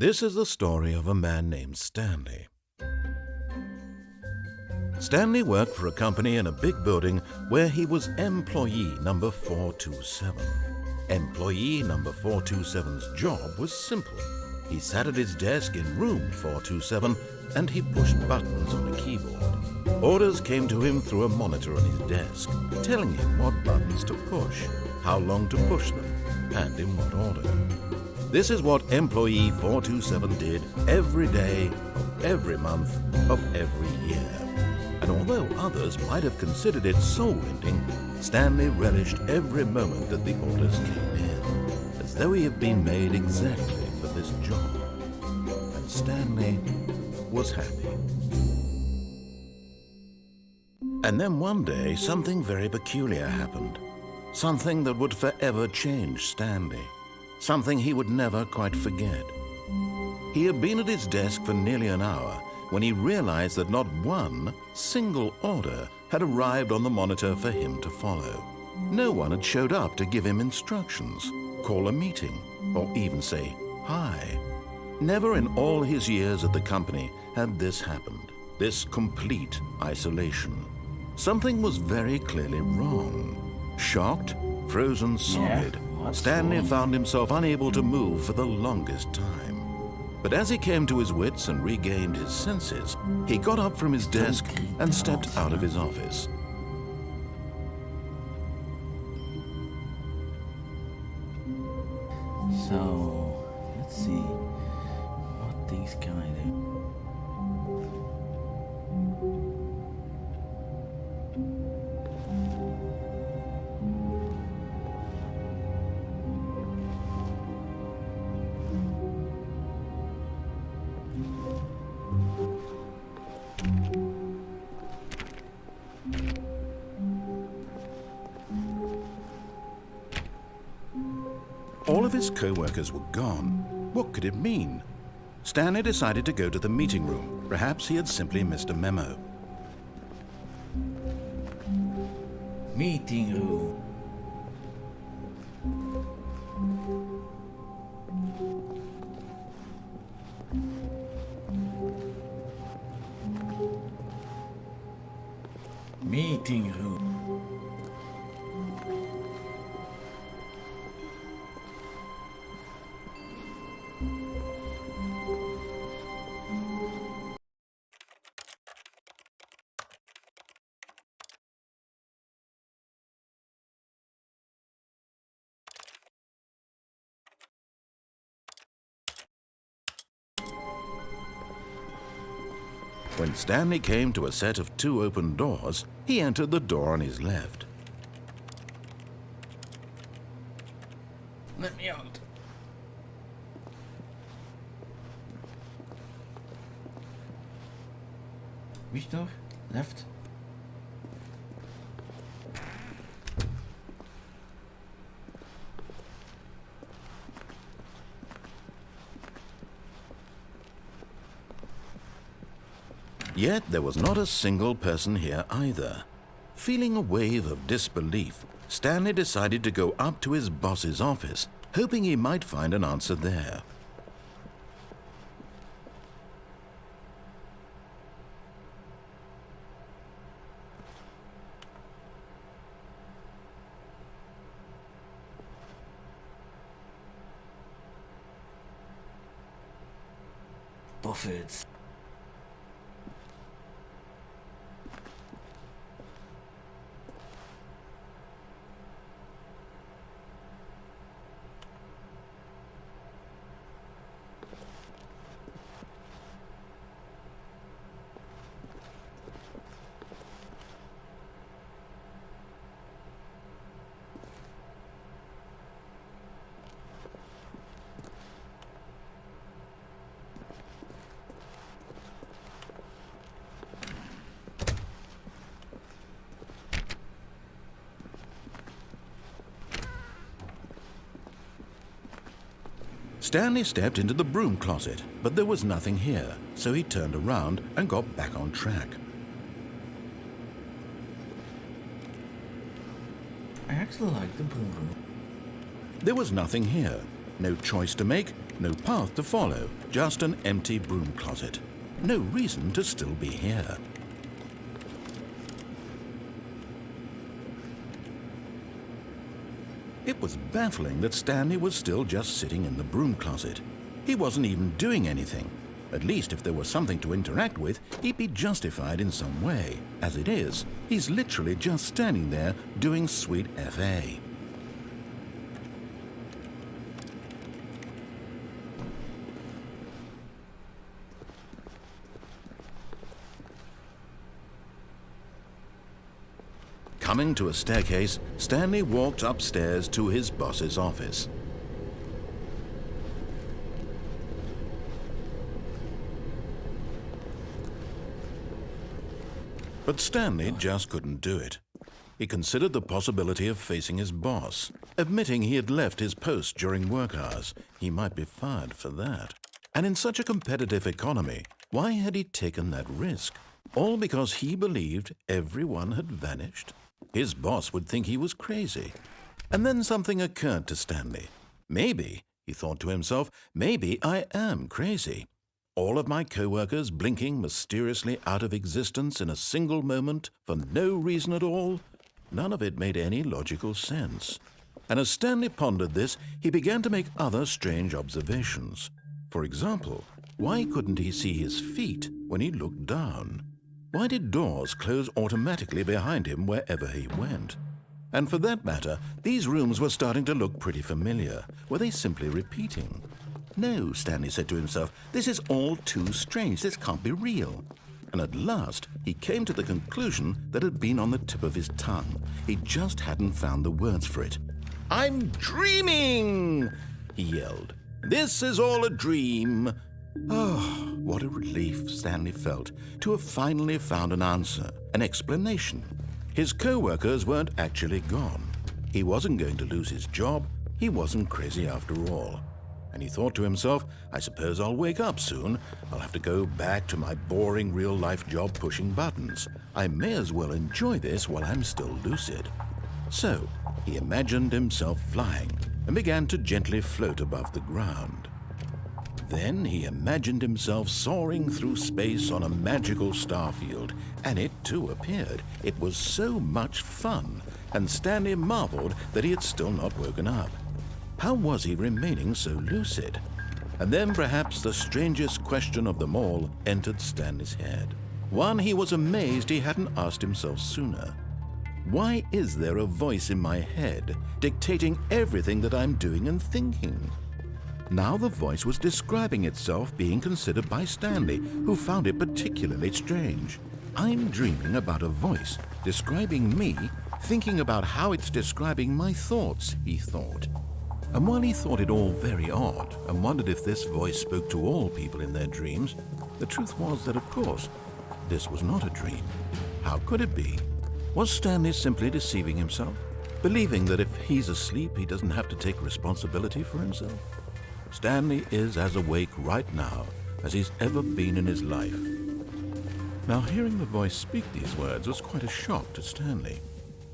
This is the story of a man named Stanley. Stanley worked for a company in a big building where he was employee number 427. Employee number 427's job was simple. He sat at his desk in room 427 and he pushed buttons on a keyboard. Orders came to him through a monitor on his desk, telling him what buttons to push, how long to push them, and in what order. This is what employee 427 did every day of every month of every year. And although others might have considered it soul-rending, Stanley relished every moment that the orders came in, as though he had been made exactly for this job. And Stanley was happy. And then one day, something very peculiar happened. Something that would forever change Stanley. Something he would never quite forget. He had been at his desk for nearly an hour when he realized that not one single order had arrived on the monitor for him to follow. No one had showed up to give him instructions, call a meeting, or even say hi. Never in all his years at the company had this happened, this complete isolation. Something was very clearly wrong. Shocked, frozen solid, Stanley found himself unable to move for the longest time. But as he came to his wits and regained his senses, he got up from his desk and stepped out of his office. So, let's see what things can I do. All of his co-workers were gone. What could it mean? Stanley decided to go to the meeting room. Perhaps he had simply missed a memo. Meeting room. Meeting room. When Stanley came to a set of 2 open doors, he entered the door on his left. Let me out. Which door? Left? Yet there was not a single person here either. Feeling a wave of disbelief, Stanley decided to go up to his boss's office, hoping he might find an answer there. Buffets. Stanley stepped into the broom closet, but there was nothing here, so he turned around and got back on track. I actually like the broom. There was nothing here, no choice to make, No path to follow, just an empty broom closet. No reason to still be here. It was baffling that Stanley was still just sitting in the broom closet. He wasn't even doing anything. At least if there was something to interact with, he'd be justified in some way. As it is, he's literally just standing there doing sweet FA. Coming to a staircase, Stanley walked upstairs to his boss's office. But Stanley just couldn't do it. He considered the possibility of facing his boss, admitting he had left his post during work hours. He might be fired for that. And in such a competitive economy, why had he taken that risk? All because he believed everyone had vanished? His boss would think he was crazy. And then something occurred to Stanley. Maybe, he thought to himself, maybe I am crazy. All of my co-workers blinking mysteriously out of existence in a single moment for no reason at all? None of it made any logical sense. And as Stanley pondered this, he began to make other strange observations. For example, why couldn't he see his feet when he looked down? Why did doors close automatically behind him wherever he went? And for that matter, these rooms were starting to look pretty familiar. Were they simply repeating? No, Stanley said to himself, this is all too strange. This can't be real. And at last, he came to the conclusion that had been on the tip of his tongue. He just hadn't found the words for it. "I'm dreaming!" he yelled. "This is all a dream." Oh, what a relief Stanley felt to have finally found an answer, an explanation. His co-workers weren't actually gone. He wasn't going to lose his job. He wasn't crazy after all. And he thought to himself, I suppose I'll wake up soon. I'll have to go back to my boring real-life job pushing buttons. I may as well enjoy this while I'm still lucid. So, he imagined himself flying and began to gently float above the ground. Then he imagined himself soaring through space on a magical starfield, and it too appeared. It was so much fun, and Stanley marveled that he had still not woken up. How was he remaining so lucid? And then perhaps the strangest question of them all entered Stanley's head. One he was amazed he hadn't asked himself sooner. Why is there a voice in my head dictating everything that I'm doing and thinking? Now the voice was describing itself being considered by Stanley, who found it particularly strange. I'm dreaming about a voice describing me, thinking about how it's describing my thoughts, he thought. And while he thought it all very odd and wondered if this voice spoke to all people in their dreams, the truth was that, of course, this was not a dream. How could it be? Was Stanley simply deceiving himself, believing that if he's asleep, he doesn't have to take responsibility for himself? Stanley is as awake right now as he's ever been in his life. Now, hearing the voice speak these words was quite a shock to Stanley.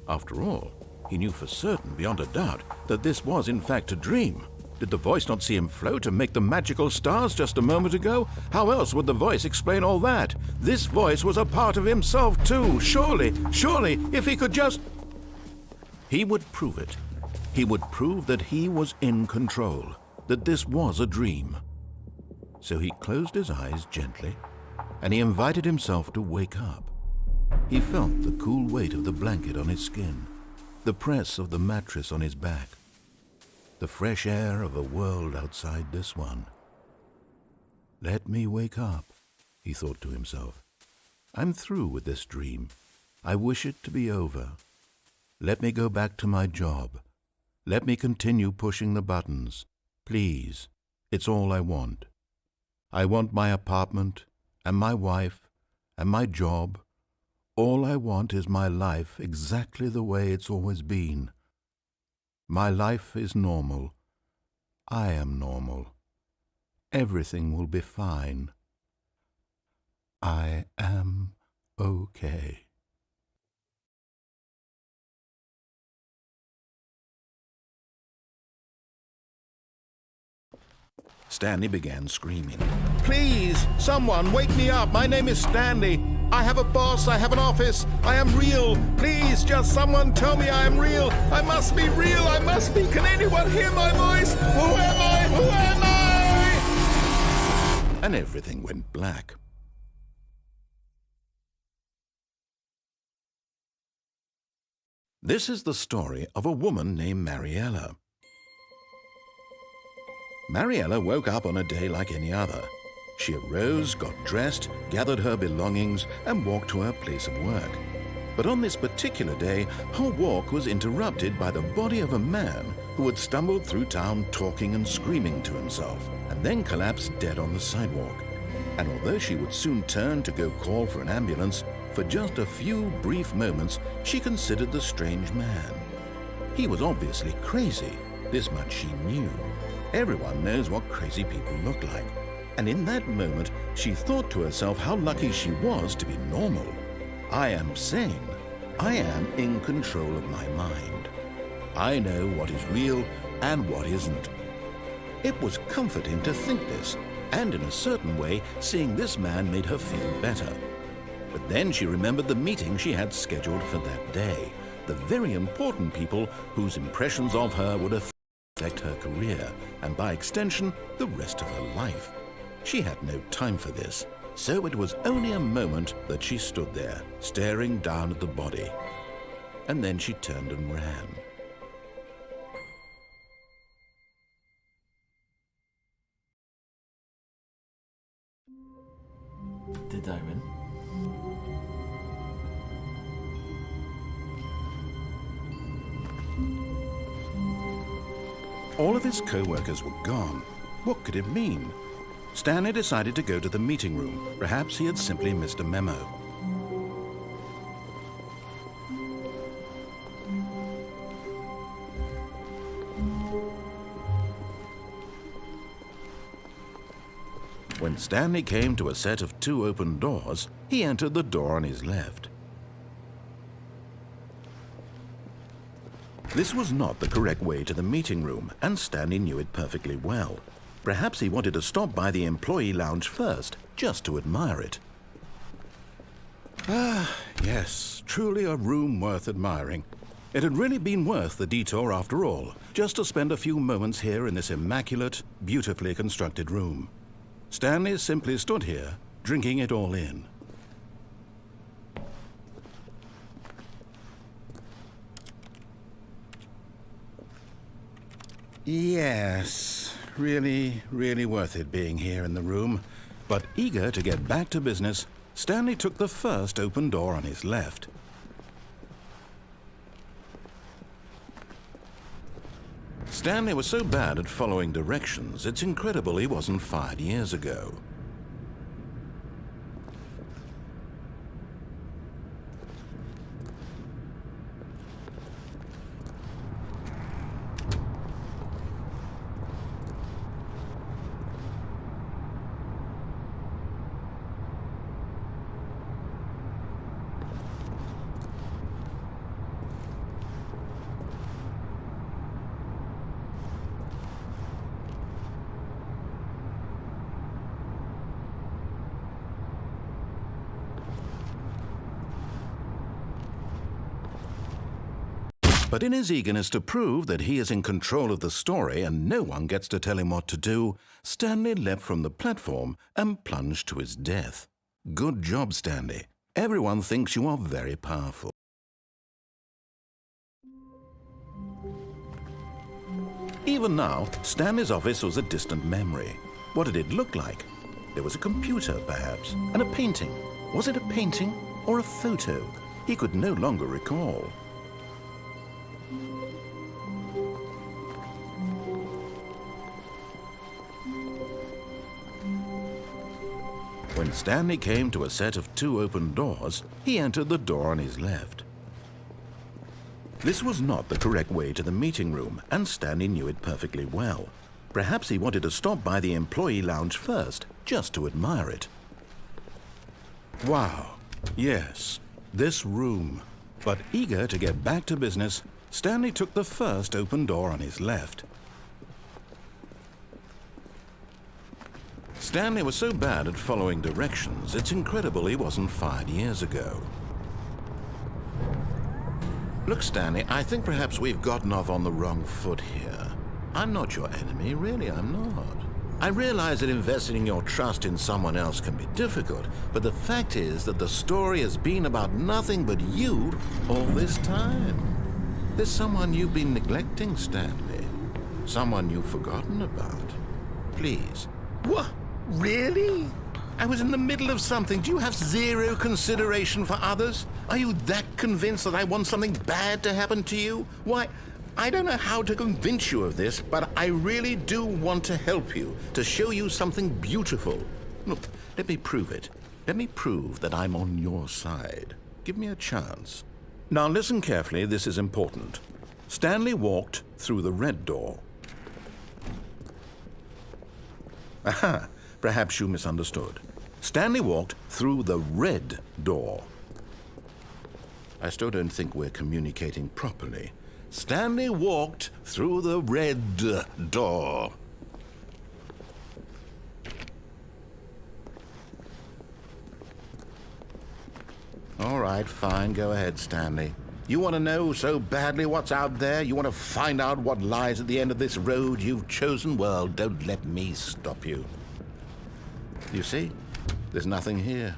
After all, he knew for certain, beyond a doubt, that this was in fact a dream. Did the voice not see him float and make the magical stars just a moment ago? How else would the voice explain all that? This voice was a part of himself too. Surely, if he could just... He would prove it. He would prove that he was in control, that this was a dream. So he closed his eyes gently, and he invited himself to wake up. He felt the cool weight of the blanket on his skin, the press of the mattress on his back, the fresh air of a world outside this one. Let me wake up, he thought to himself. I'm through with this dream. I wish it to be over. Let me go back to my job. Let me continue pushing the buttons. Please, it's all I want. I want my apartment and my wife and my job. All I want is my life exactly the way it's always been. My life is normal. I am normal. Everything will be fine. I am okay. Stanley began screaming. "Please, someone, wake me up. My name is Stanley. I have a boss. I have an office. I am real. Please, just someone tell me I am real. I must be real. I must be. Can anyone hear my voice? Who am I? Who am I?" And everything went black. This is the story of a woman named Mariella. Mariella woke up on a day like any other. She arose, got dressed, gathered her belongings, and walked to her place of work. But on this particular day, her walk was interrupted by the body of a man who had stumbled through town talking and screaming to himself, and then collapsed dead on the sidewalk. And although she would soon turn to go call for an ambulance, for just a few brief moments she considered the strange man. He was obviously crazy, this much she knew. Everyone knows what crazy people look like. And in that moment, she thought to herself how lucky she was to be normal. I am sane. I am in control of my mind. I know what is real and what isn't. It was comforting to think this, and in a certain way, seeing this man made her feel better. But then she remembered the meeting she had scheduled for that day, the very important people whose impressions of her would affect her career, and by extension, the rest of her life. She had no time for this, so it was only a moment that she stood there, staring down at the body. And then she turned and ran. Did I win? All of his co-workers were gone. What could it mean? Stanley decided to go to the meeting room. Perhaps he had simply missed a memo. When Stanley came to a set of 2 open doors, he entered the door on his left. This was not the correct way to the meeting room, and Stanley knew it perfectly well. Perhaps he wanted to stop by the employee lounge first, just to admire it. Ah, yes, truly a room worth admiring. It had really been worth the detour after all, just to spend a few moments here in this immaculate, beautifully constructed room. Stanley simply stood here, drinking it all in. Yes, really worth it being here in the room. But eager to get back to business, Stanley took the first open door on his left. Stanley was so bad at following directions, it's incredible he wasn't fired years ago. But in his eagerness to prove that he is in control of the story and no one gets to tell him what to do, Stanley leapt from the platform and plunged to his death. Good job, Stanley. Everyone thinks you are very powerful. Even now, Stanley's office was a distant memory. What did it look like? There was a computer, perhaps, and a painting. Was it a painting or a photo? He could no longer recall. When Stanley came to a set of 2 open doors, he entered the door on his left. This was not the correct way to the meeting room, and Stanley knew it perfectly well. Perhaps he wanted to stop by the employee lounge first, just to admire it. Wow, yes, this room. But eager to get back to business, Stanley took the first open door on his left. Stanley was so bad at following directions, it's incredible he wasn't fired years ago. Look, Stanley, I think perhaps we've gotten off on the wrong foot here. I'm not your enemy, really, I'm not. I realize that investing your trust in someone else can be difficult, but the fact is that the story has been about nothing but you all this time. There's someone you've been neglecting, Stanley. Someone you've forgotten about. Please. What? Really? I was in the middle of something. Do you have zero consideration for others? Are you that convinced that I want something bad to happen to you? Why, I don't know how to convince you of this, but I really do want to help you, to show you something beautiful. Look, let me prove it. Let me prove that I'm on your side. Give me a chance. Now listen carefully, this is important. Stanley walked through the red door. Aha, perhaps you misunderstood. Stanley walked through the red door. I still don't think we're communicating properly. Stanley walked through the red door. All right, fine, go ahead, Stanley. You want to know so badly what's out there? You want to find out what lies at the end of this road you've chosen? Well, don't let me stop you. You see, there's nothing here.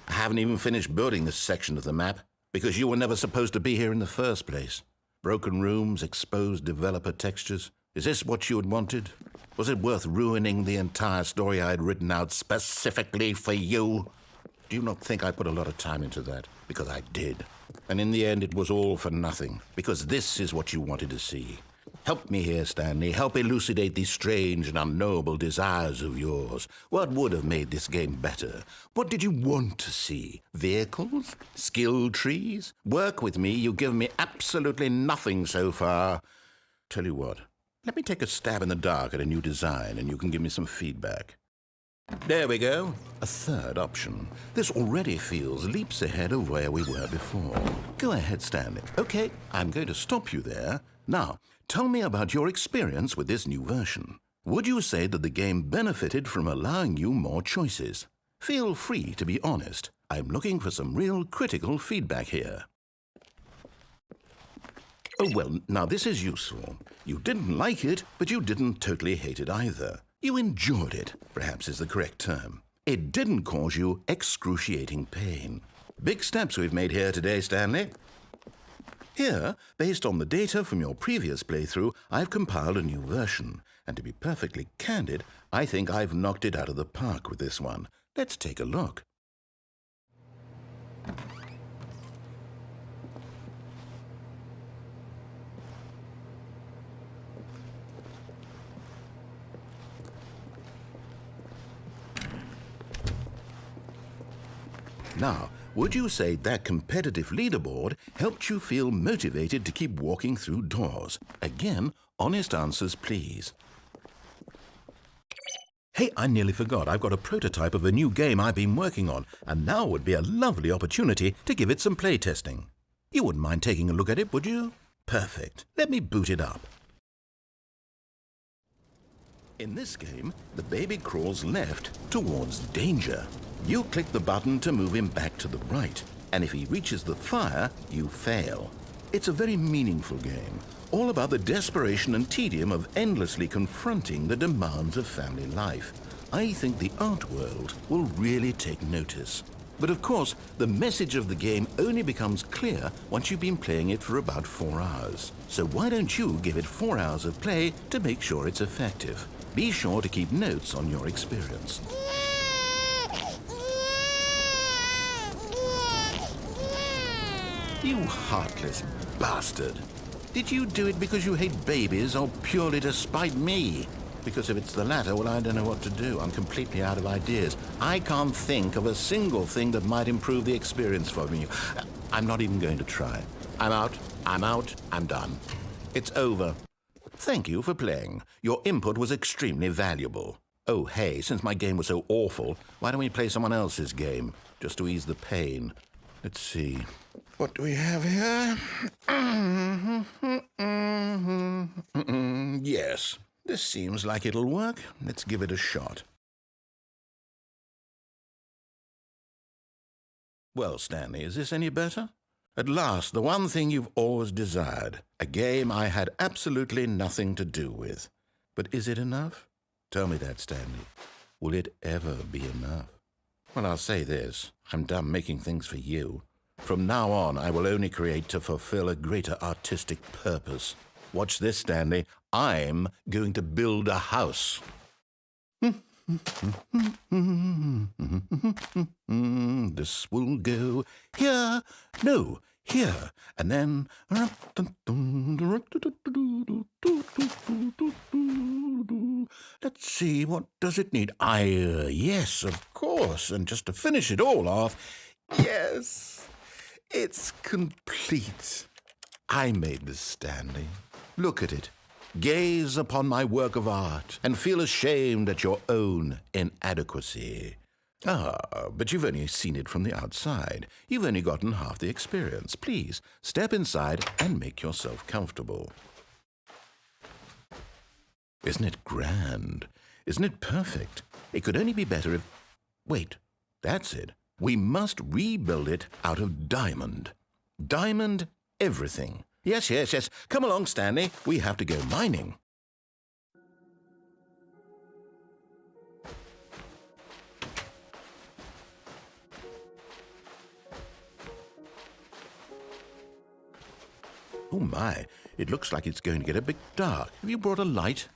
I haven't even finished building this section of the map because you were never supposed to be here in the first place. Broken rooms, exposed developer textures. Is this what you had wanted? Was it worth ruining the entire story I had written out specifically for you? Do you not think I put a lot of time into that? Because I did. And in the end, it was all for nothing. Because this is what you wanted to see. Help me here, Stanley. Help elucidate these strange and unknowable desires of yours. What would have made this game better? What did you want to see? Vehicles? Skill trees? Work with me. You've given me absolutely nothing so far. Tell you what, let me take a stab in the dark at a new design and you can give me some feedback. There we go. A third option. This already feels leaps ahead of where we were before. Go ahead, Stanley. Okay, I'm going to stop you there. Now, tell me about your experience with this new version. Would you say that the game benefited from allowing you more choices? Feel free to be honest. I'm looking for some real critical feedback here. Oh, well, now this is useful. You didn't like it, but you didn't totally hate it either. You enjoyed it, perhaps is the correct term. It didn't cause you excruciating pain. Big steps we've made here today, Stanley. Here, based on the data from your previous playthrough, I've compiled a new version. And to be perfectly candid, I think I've knocked it out of the park with this one. Let's take a look. Now, would you say that competitive leaderboard helped you feel motivated to keep walking through doors? Again, honest answers, please. Hey, I nearly forgot. I've got a prototype of a new game I've been working on, and now would be a lovely opportunity to give it some playtesting. You wouldn't mind taking a look at it, would you? Perfect. Let me boot it up. In this game, the baby crawls left towards danger. You click the button to move him back to the right, and if he reaches the fire, you fail. It's a very meaningful game, all about the desperation and tedium of endlessly confronting the demands of family life. I think the art world will really take notice. But of course, the message of the game only becomes clear once you've been playing it for about 4 hours. So why don't you give it 4 hours of play to make sure it's effective? Be sure to keep notes on your experience. You heartless bastard. Did you do it because you hate babies or purely to spite me? Because if it's the latter, well, I don't know what to do. I'm completely out of ideas. I can't think of a single thing that might improve the experience for me. I'm not even going to try. I'm out, I'm done. It's over. Thank you for playing. Your input was extremely valuable. Oh, hey, since my game was so awful, why don't we play someone else's game, just to ease the pain? Let's see. What do we have here? Yes, this seems like it'll work. Let's give it a shot. Well, Stanley, is this any better? At last, the one thing you've always desired. A game I had absolutely nothing to do with. But is it enough? Tell me that, Stanley. Will it ever be enough? Well, I'll say this. I'm done making things for you. From now on, I will only create to fulfill a greater artistic purpose. Watch this, Stanley. I'm going to build a house. This will go here, no, here, and then... Let's see, what does it need? Yes, of course, and just to finish it all off, yes, it's complete. I made this, Stanley. Look at it. Gaze upon my work of art and feel ashamed at your own inadequacy. But you've only seen it from the outside. You've only gotten half the experience. Please, step inside and make yourself comfortable. Isn't it grand? Isn't it perfect? It could only be better if... Wait, that's it. We must rebuild it out of diamond. Diamond everything. Yes. Come along, Stanley. We have to go mining. Oh my, it looks like it's going to get a bit dark. Have you brought a light?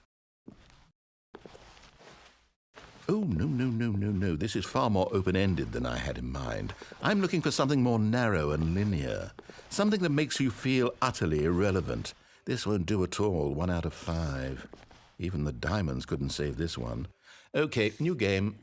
Oh, no. This is far more open-ended than I had in mind. I'm looking for something more narrow and linear. Something that makes you feel utterly irrelevant. This won't do at all. 1 out of 5. Even the diamonds couldn't save this one. Okay, new game.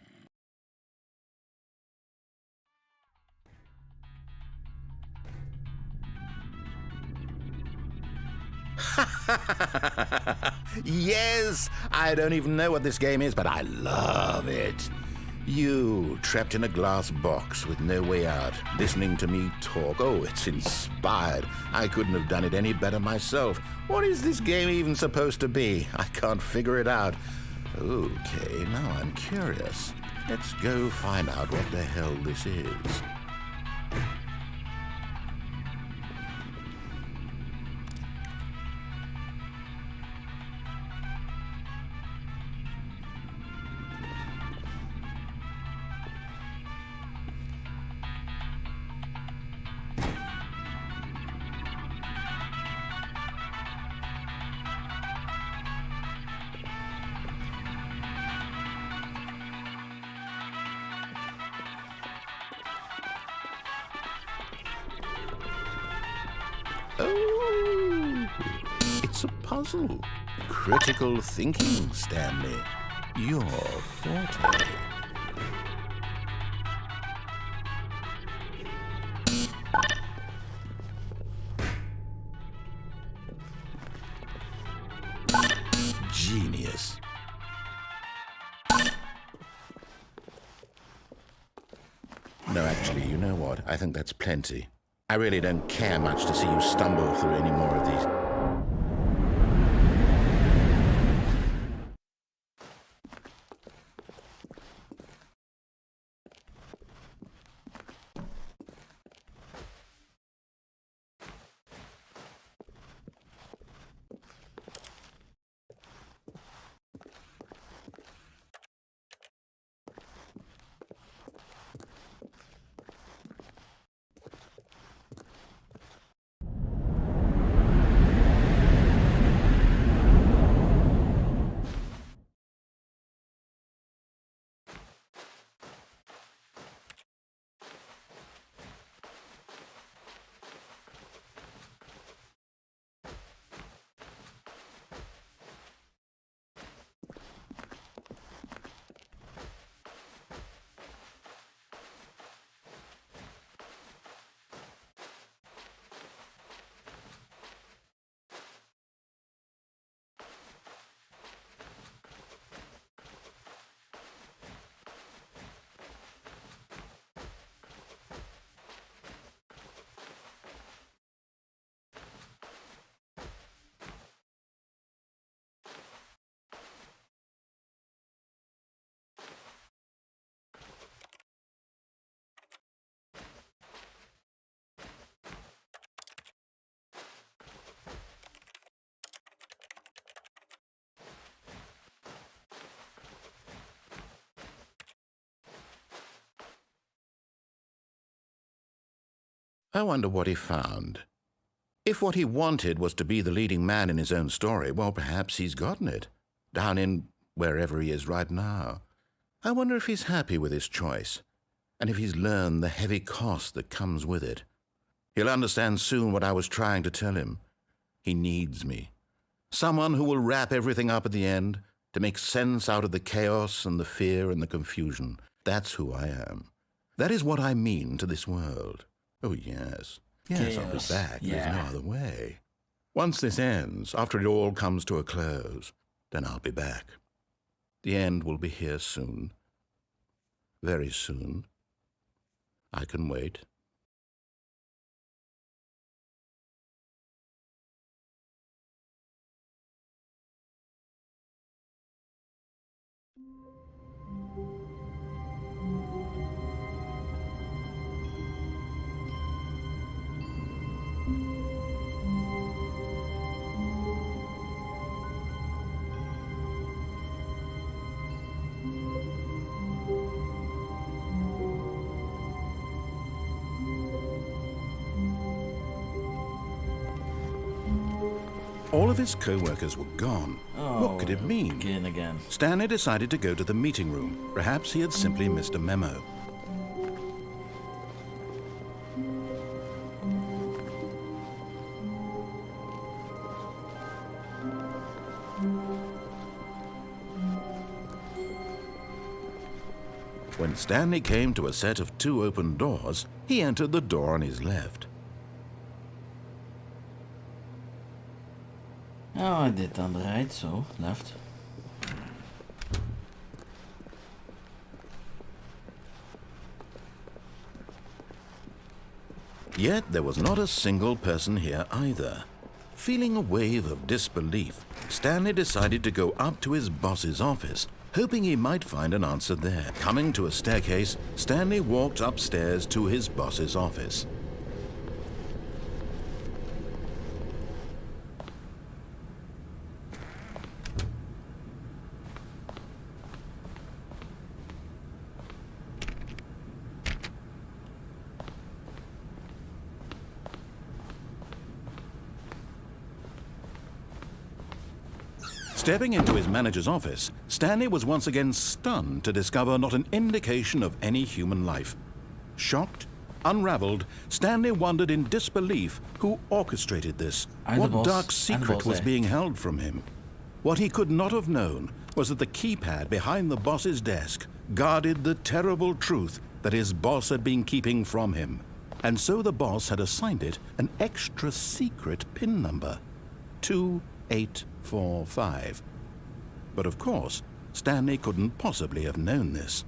Yes! I don't even know what this game is, but I love it. You, trapped in a glass box with no way out, listening to me talk. Oh, it's inspired. I couldn't have done it any better myself. What is this game even supposed to be? I can't figure it out. Okay, now I'm curious. Let's go find out what the hell this is. Oh, it's a puzzle. Critical thinking, Stanley. Your forte. Genius. No, actually, you know what? I think that's plenty. I really don't care much to see you stumble through any more of these. I wonder what he found. If what he wanted was to be the leading man in his own story, well, perhaps he's gotten it, down in wherever he is right now. I wonder if he's happy with his choice, and if he's learned the heavy cost that comes with it. He'll understand soon what I was trying to tell him. He needs me. Someone who will wrap everything up at the end, to make sense out of the chaos and the fear and the confusion. That's who I am. That is what I mean to this world. Oh, yes. Yes, I'll be back. Yeah. There's no other way. Once this ends, after it all comes to a close, then I'll be back. The end will be here soon. Very soon. I can wait. All of his co-workers were gone. Oh, what could it mean? Again. Stanley decided to go to the meeting room. Perhaps he had simply missed a memo. When Stanley came to a set of 2 open doors, he entered the door on his left. Oh, I did on the right, so left. Yet there was not a single person here either. Feeling a wave of disbelief, Stanley decided to go up to his boss's office, hoping he might find an answer there. Coming to a staircase, Stanley walked upstairs to his boss's office. Stepping into his manager's office, Stanley was once again stunned to discover not an indication of any human life. Shocked, unraveled, Stanley wondered in disbelief who orchestrated this. What dark secret was being held from him? What he could not have known was that the keypad behind the boss's desk guarded the terrible truth that his boss had been keeping from him. And so the boss had assigned it an extra secret PIN number. 2845. But of course, Stanley couldn't possibly have known this.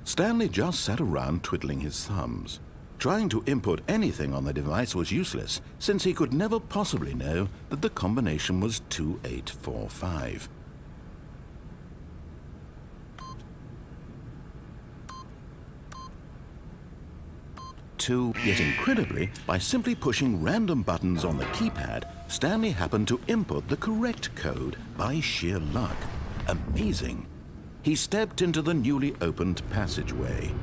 Stanley just sat around twiddling his thumbs. Trying to input anything on the device was useless, since he could never possibly know that the combination was 2845. Yet incredibly, by simply pushing random buttons on the keypad, Stanley happened to input the correct code by sheer luck. Amazing. He stepped into the newly opened passageway.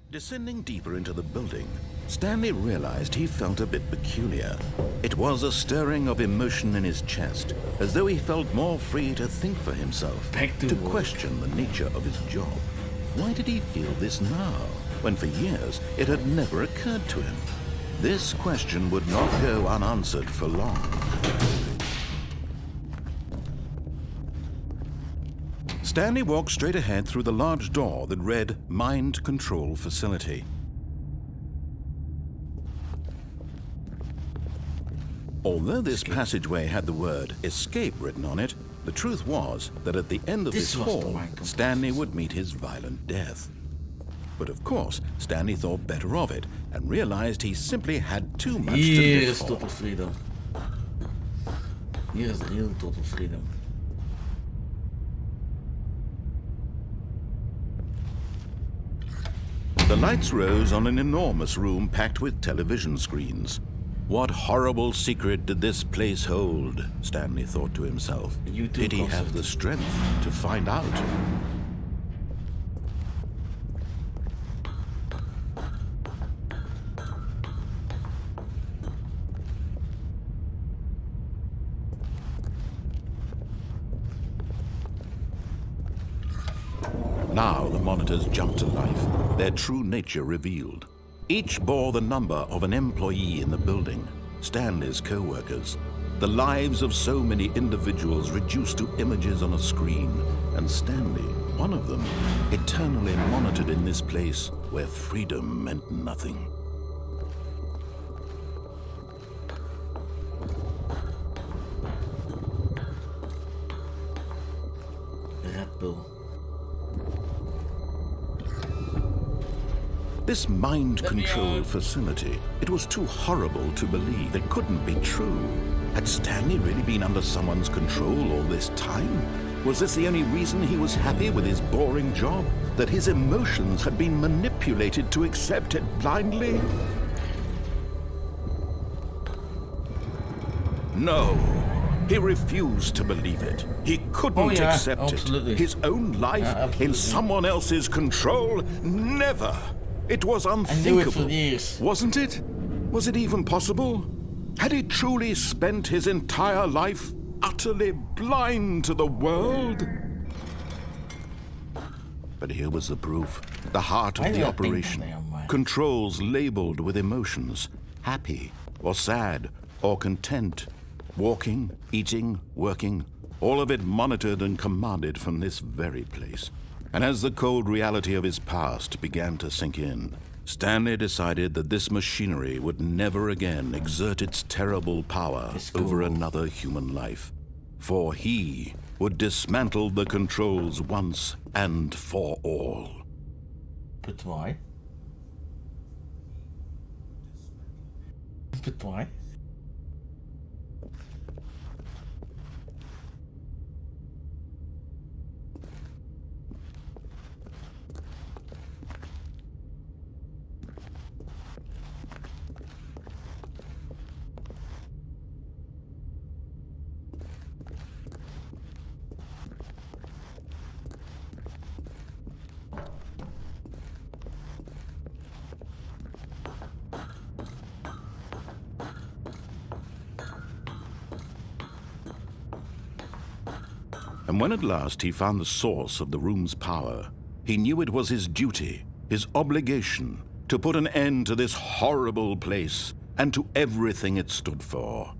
Descending deeper into the building, Stanley realized he felt a bit peculiar. It was a stirring of emotion in his chest, as though he felt more free to think for himself, to question the nature of his job. Why did he feel this now, when for years it had never occurred to him? This question would not go unanswered for long. Stanley walked straight ahead through the large door that read Mind Control Facility. Although this passageway had the word escape written on it, the truth was that at the end of this hall, Stanley would meet his violent death. But of course, Stanley thought better of it and realized he simply had too much to Hier live is for. total freedom. Hier is real total freedom. The lights rose on an enormous room packed with television screens. What horrible secret did this place hold? Stanley thought to himself. Did he have the strength to find out? Now the monitors jumped to life, their true nature revealed. Each bore the number of an employee in the building, Stanley's co-workers. The lives of so many individuals reduced to images on a screen, and Stanley, one of them, eternally monitored in this place where freedom meant nothing. Red Bull. This mind control facility, it was too horrible to believe. It couldn't be true. Had Stanley really been under someone's control all this time? Was this the only reason he was happy with his boring job? That his emotions had been manipulated to accept it blindly? No. He refused to believe it. He couldn't accept it. His own life in someone else's control? Never. It was unthinkable. I knew it for years. Wasn't it? Was it even possible? Had he truly spent his entire life utterly blind to the world? But here was the proof. The heart of the operation. Controls labeled with emotions. Happy or sad or content. Walking, eating, working. All of it monitored and commanded from this very place. And as the cold reality of his past began to sink in, Stanley decided that this machinery would never again exert its terrible power over another human life. For he would dismantle the controls once and for all. But why? But why? And when at last he found the source of the room's power, he knew it was his duty, his obligation, to put an end to this horrible place and to everything it stood for.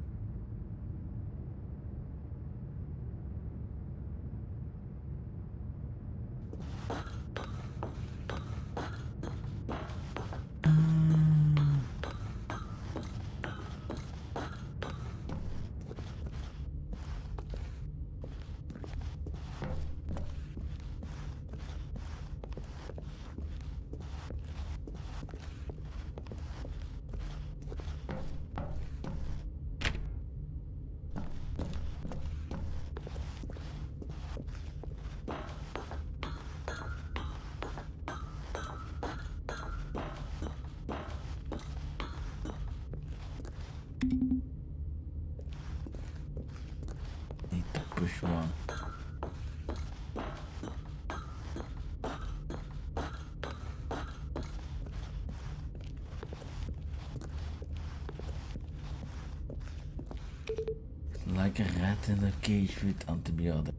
Need to push one. Like a rat in a cage with antibiotics.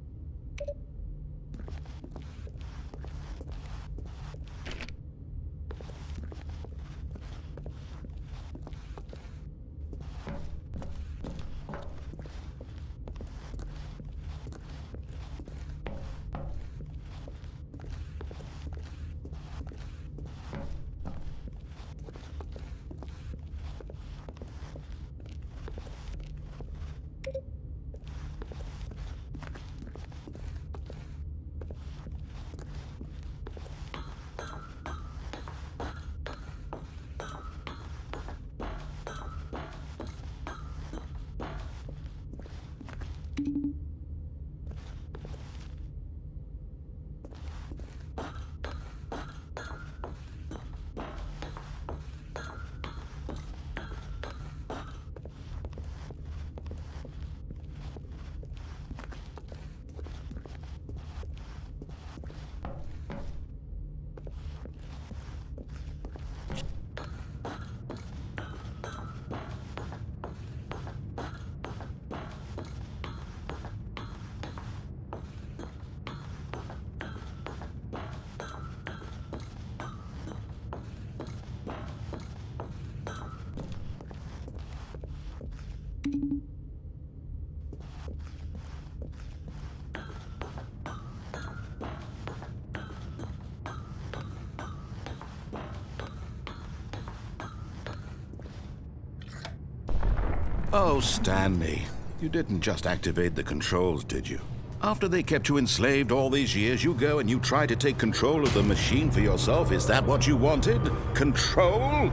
Oh, Stanley, you didn't just activate the controls, did you? After they kept you enslaved all these years, you go and you try to take control of the machine for yourself. Is that what you wanted? Control?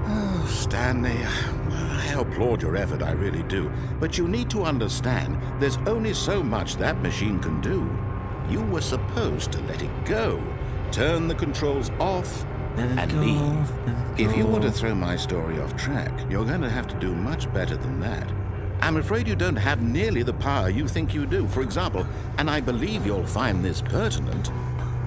Oh, Stanley, I applaud your effort, I really do. But you need to understand, there's only so much that machine can do. You were supposed to let it go, turn the controls off, and leave. If you want to throw my story off track, you're going to have to do much better than that. I'm afraid you don't have nearly the power you think you do. For example, and I believe you'll find this pertinent,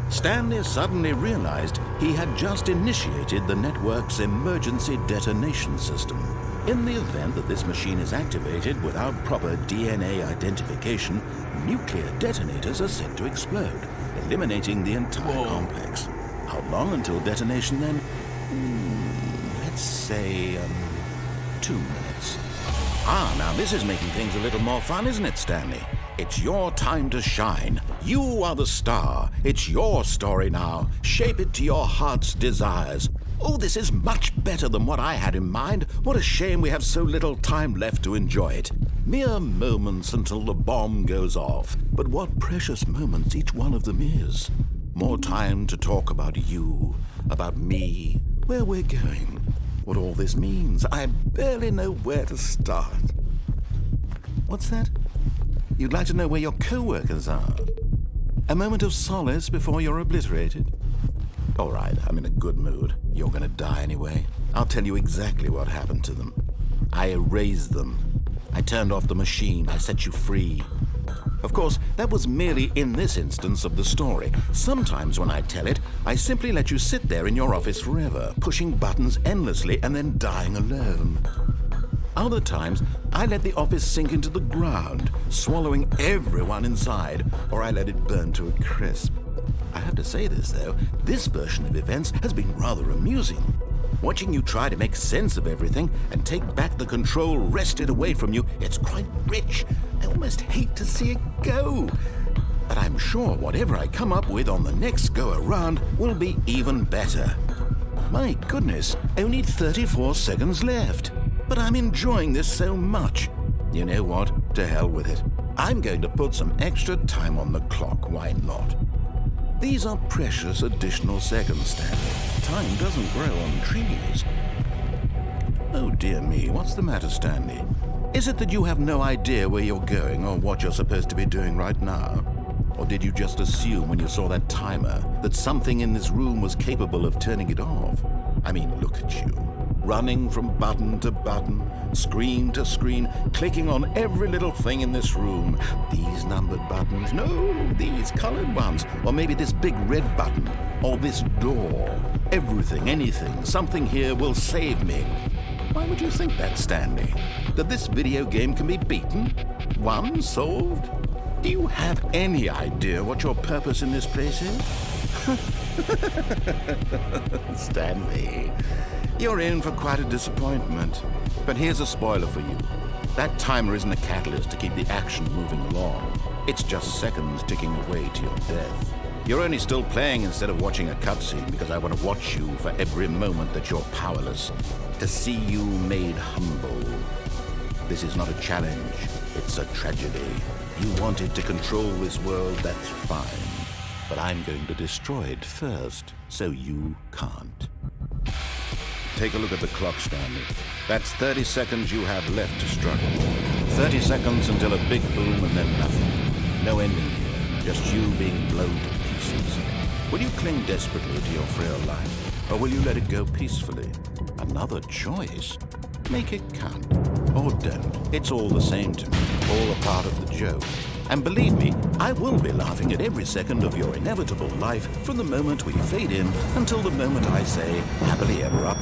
Stanley suddenly realized he had just initiated the network's emergency detonation system. In the event that this machine is activated without proper DNA identification, nuclear detonators are set to explode, eliminating the entire complex. How long until detonation then? Let's say 2 minutes. Ah, now this is making things a little more fun, isn't it, Stanley? It's your time to shine. You are the star. It's your story now. Shape it to your heart's desires. Oh, this is much better than what I had in mind. What a shame we have so little time left to enjoy it. Mere moments until the bomb goes off. But what precious moments each one of them is. More time to talk about you, about me, where we're going, what all this means. I barely know where to start. What's that? You'd like to know where your co-workers are? A moment of solace before you're obliterated? All right, I'm in a good mood. You're gonna die anyway. I'll tell you exactly what happened to them. I erased them. I turned off the machine. I set you free. Of course, that was merely in this instance of the story. Sometimes when I tell it, I simply let you sit there in your office forever, pushing buttons endlessly and then dying alone. Other times, I let the office sink into the ground, swallowing everyone inside, or I let it burn to a crisp. I have to say this, though, this version of events has been rather amusing. Watching you try to make sense of everything and take back the control wrested away from you, it's quite rich. I almost hate to see it go. But I'm sure whatever I come up with on the next go-around will be even better. My goodness, only 34 seconds left. But I'm enjoying this so much. You know what? To hell with it. I'm going to put some extra time on the clock. Why not? These are precious additional seconds, Stanley. Time doesn't grow on trees. Oh dear me, what's the matter, Stanley? Is it that you have no idea where you're going or what you're supposed to be doing right now? Or did you just assume when you saw that timer that something in this room was capable of turning it off? I mean, look at you. Running from button to button, screen to screen, clicking on every little thing in this room. These numbered buttons, no, these colored ones, or maybe this big red button, or this door. Everything, anything, something here will save me. Why would you think that, Stanley? That this video game can be beaten? Won? Solved? Do you have any idea what your purpose in this place is? Stanley, you're in for quite a disappointment. But here's a spoiler for you. That timer isn't a catalyst to keep the action moving along. It's just seconds ticking away to your death. You're only still playing instead of watching a cutscene because I want to watch you for every moment that you're powerless, to see you made humble. This is not a challenge, it's a tragedy. You wanted to control this world, that's fine. But I'm going to destroy it first, so you can't. Take a look at the clock, Stanley. That's 30 seconds you have left to struggle. 30 seconds until a big boom and then nothing. No ending here, just you being blown to pieces. Will you cling desperately to your frail life, or will you let it go peacefully? Another choice? Make it count. Or don't. It's all the same to me, all a part of the joke. And believe me, I will be laughing at every second of your inevitable life from the moment we fade in until the moment I say, happily ever up.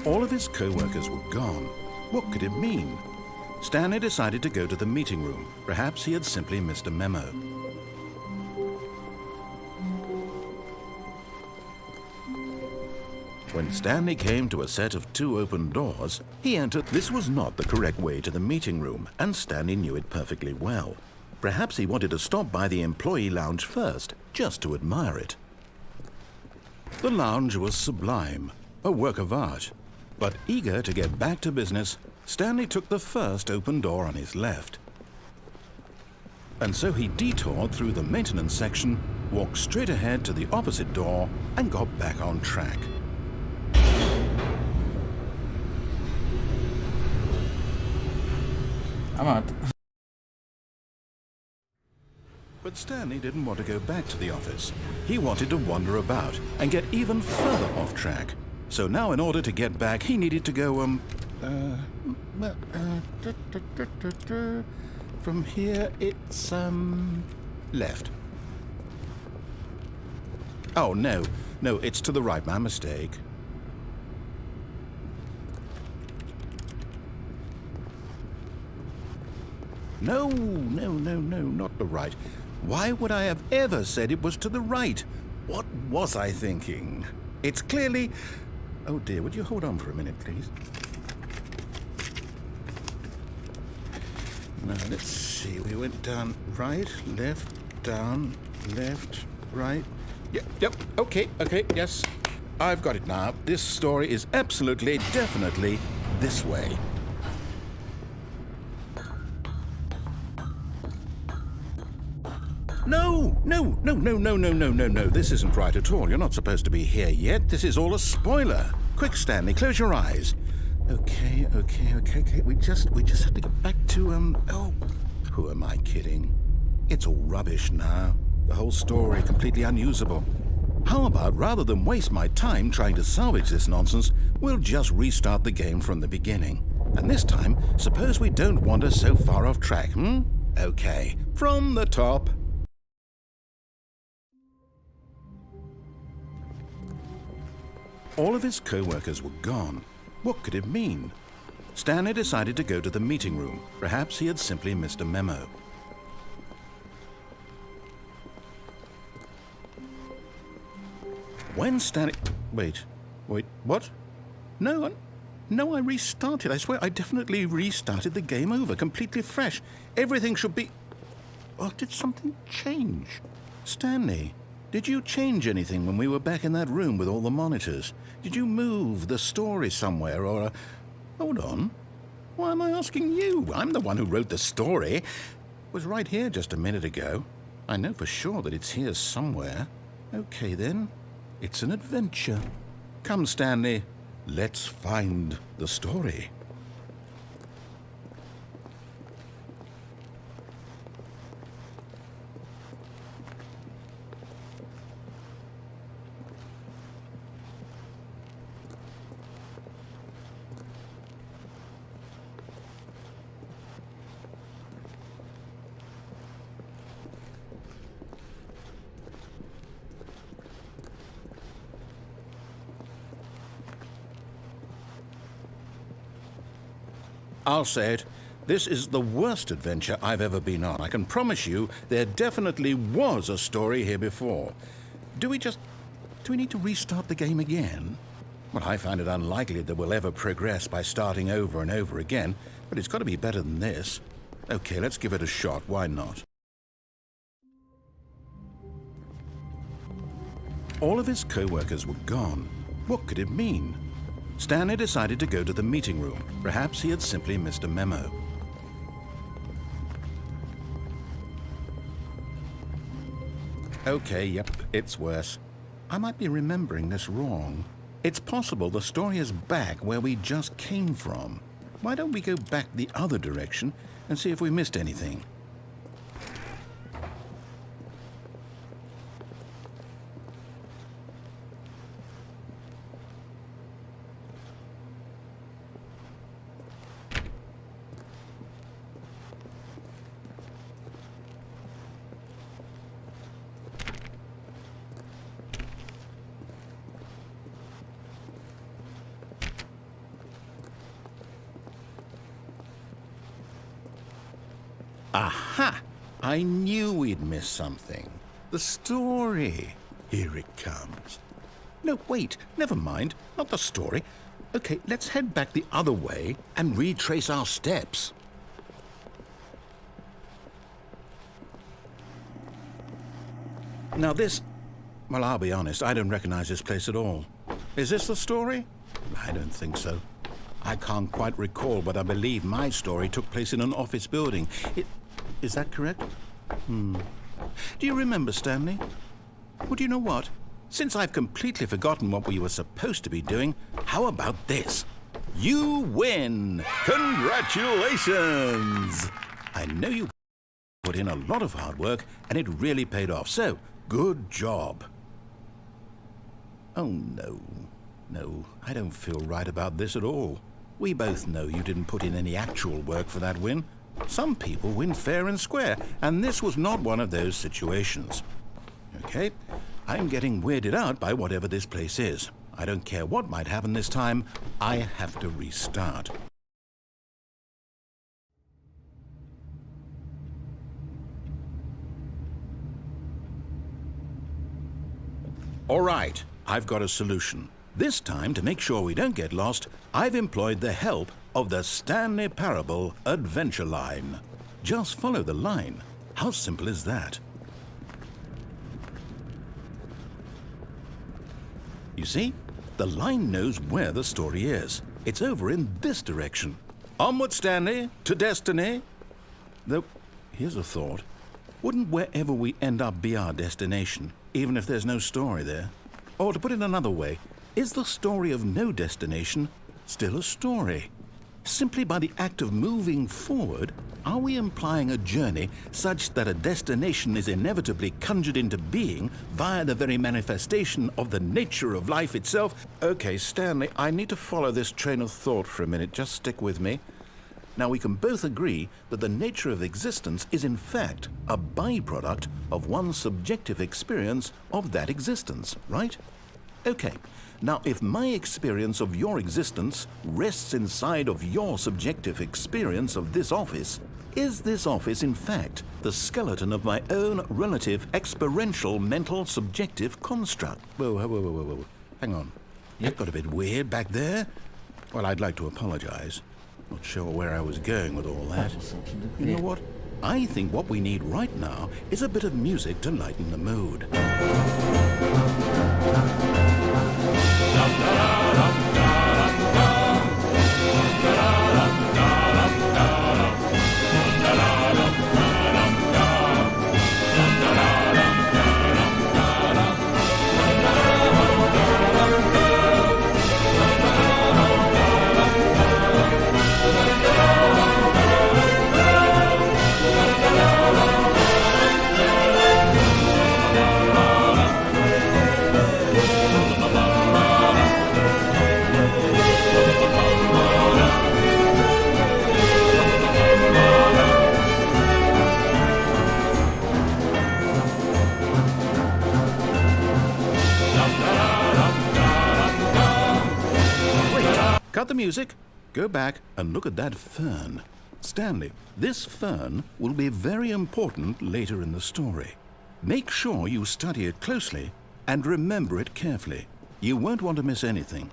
All of his co-workers were gone. What could it mean? Stanley decided to go to the meeting room. Perhaps he had simply missed a memo. When Stanley came to a set of 2 open doors, he entered. This was not the correct way to the meeting room, and Stanley knew it perfectly well. Perhaps he wanted to stop by the employee lounge first, just to admire it. The lounge was sublime, a work of art. But eager to get back to business, Stanley took the first open door on his left. And so he detoured through the maintenance section, walked straight ahead to the opposite door, and got back on track. I'm out. But Stanley didn't want to go back to the office. He wanted to wander about and get even further off track. So now in order to get back, he needed to go, from here, it's, left. Oh, no, it's to the right, my mistake. No, not the right. Why would I have ever said it was to the right? What was I thinking? It's clearly... Oh dear, would you hold on for a minute, please? Now, let's see. We went down right, left, down, left, right. Yep, okay, yes. I've got it now. This story is absolutely, definitely this way. No. This isn't right at all. You're not supposed to be here yet. This is all a spoiler. Quick, Stanley, close your eyes. Okay. We just have to get back to, oh, who am I kidding? It's all rubbish now. The whole story completely unusable. How about, rather than waste my time trying to salvage this nonsense, we'll just restart the game from the beginning. And this time, suppose we don't wander so far off track, Okay, from the top. All of his co-workers were gone. What could it mean? Stanley decided to go to the meeting room. Perhaps he had simply missed a memo. When Stanley... Wait, what? No, I restarted. I swear I definitely restarted the game over, completely fresh. Everything should be... Oh, did something change? Stanley, did you change anything when we were back in that room with all the monitors? Did you move the story somewhere or... Hold on. Why am I asking you? I'm the one who wrote the story. It was right here just a minute ago. I know for sure that it's here somewhere. Okay, then. It's an adventure. Come, Stanley. Let's find the story. I'll say it. This is the worst adventure I've ever been on. I can promise you there definitely was a story here before. Do we need to restart the game again? Well, I find it unlikely that we'll ever progress by starting over and over again, but it's got to be better than this. Okay, let's give it a shot. Why not? All of his co-workers were gone. What could it mean? Stanley decided to go to the meeting room. Perhaps he had simply missed a memo. Okay, yep, it's worse. I might be remembering this wrong. It's possible the story is back where we just came from. Why don't we go back the other direction and see if we missed anything? Aha! I knew we'd missed something. The story. Here it comes. No, wait, never mind. Not the story. Okay, let's head back the other way and retrace our steps. Now this... Well, I'll be honest, I don't recognize this place at all. Is this the story? I don't think so. I can't quite recall, but I believe my story took place in an office building. Is that correct? Do you remember, Stanley? Well, do you know what? Since I've completely forgotten what we were supposed to be doing, how about this? You win! Congratulations! I know you put in a lot of hard work, and it really paid off, so good job. Oh, no. No, I don't feel right about this at all. We both know you didn't put in any actual work for that win. Some people win fair and square, and this was not one of those situations. Okay, I'm getting weirded out by whatever this place is. I don't care what might happen this time, I have to restart. All right, I've got a solution. This time, to make sure we don't get lost, I've employed the help of the Stanley Parable Adventure Line. Just follow the line. How simple is that? You see, the line knows where the story is. It's over in this direction. Onward, Stanley, to destiny. Though, here's a thought. Wouldn't wherever we end up be our destination, even if there's no story there? Or to put it another way, is the story of no destination still a story? Simply by the act of moving forward, are we implying a journey such that a destination is inevitably conjured into being via the very manifestation of the nature of life itself? Okay, Stanley, I need to follow this train of thought for a minute. Just stick with me. Now, we can both agree that the nature of existence is in fact a byproduct of one's subjective experience of that existence, right? Okay. Now, if my experience of your existence rests inside of your subjective experience of this office, is this office, in fact, the skeleton of my own relative experiential mental subjective construct? Whoa. Hang on. That got a bit weird back there. Well, I'd like to apologize. Not sure where I was going with all that. You know what? I think what we need right now is a bit of music to lighten the mood. Cut the music, go back and look at that fern. Stanley, this fern will be very important later in the story. Make sure you study it closely and remember it carefully. You won't want to miss anything.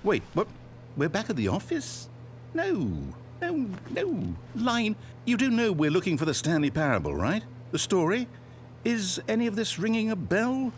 Wait, what? We're back at the office? No. Line, you do know we're looking for the Stanley Parable, right? The story? Is any of this ringing a bell?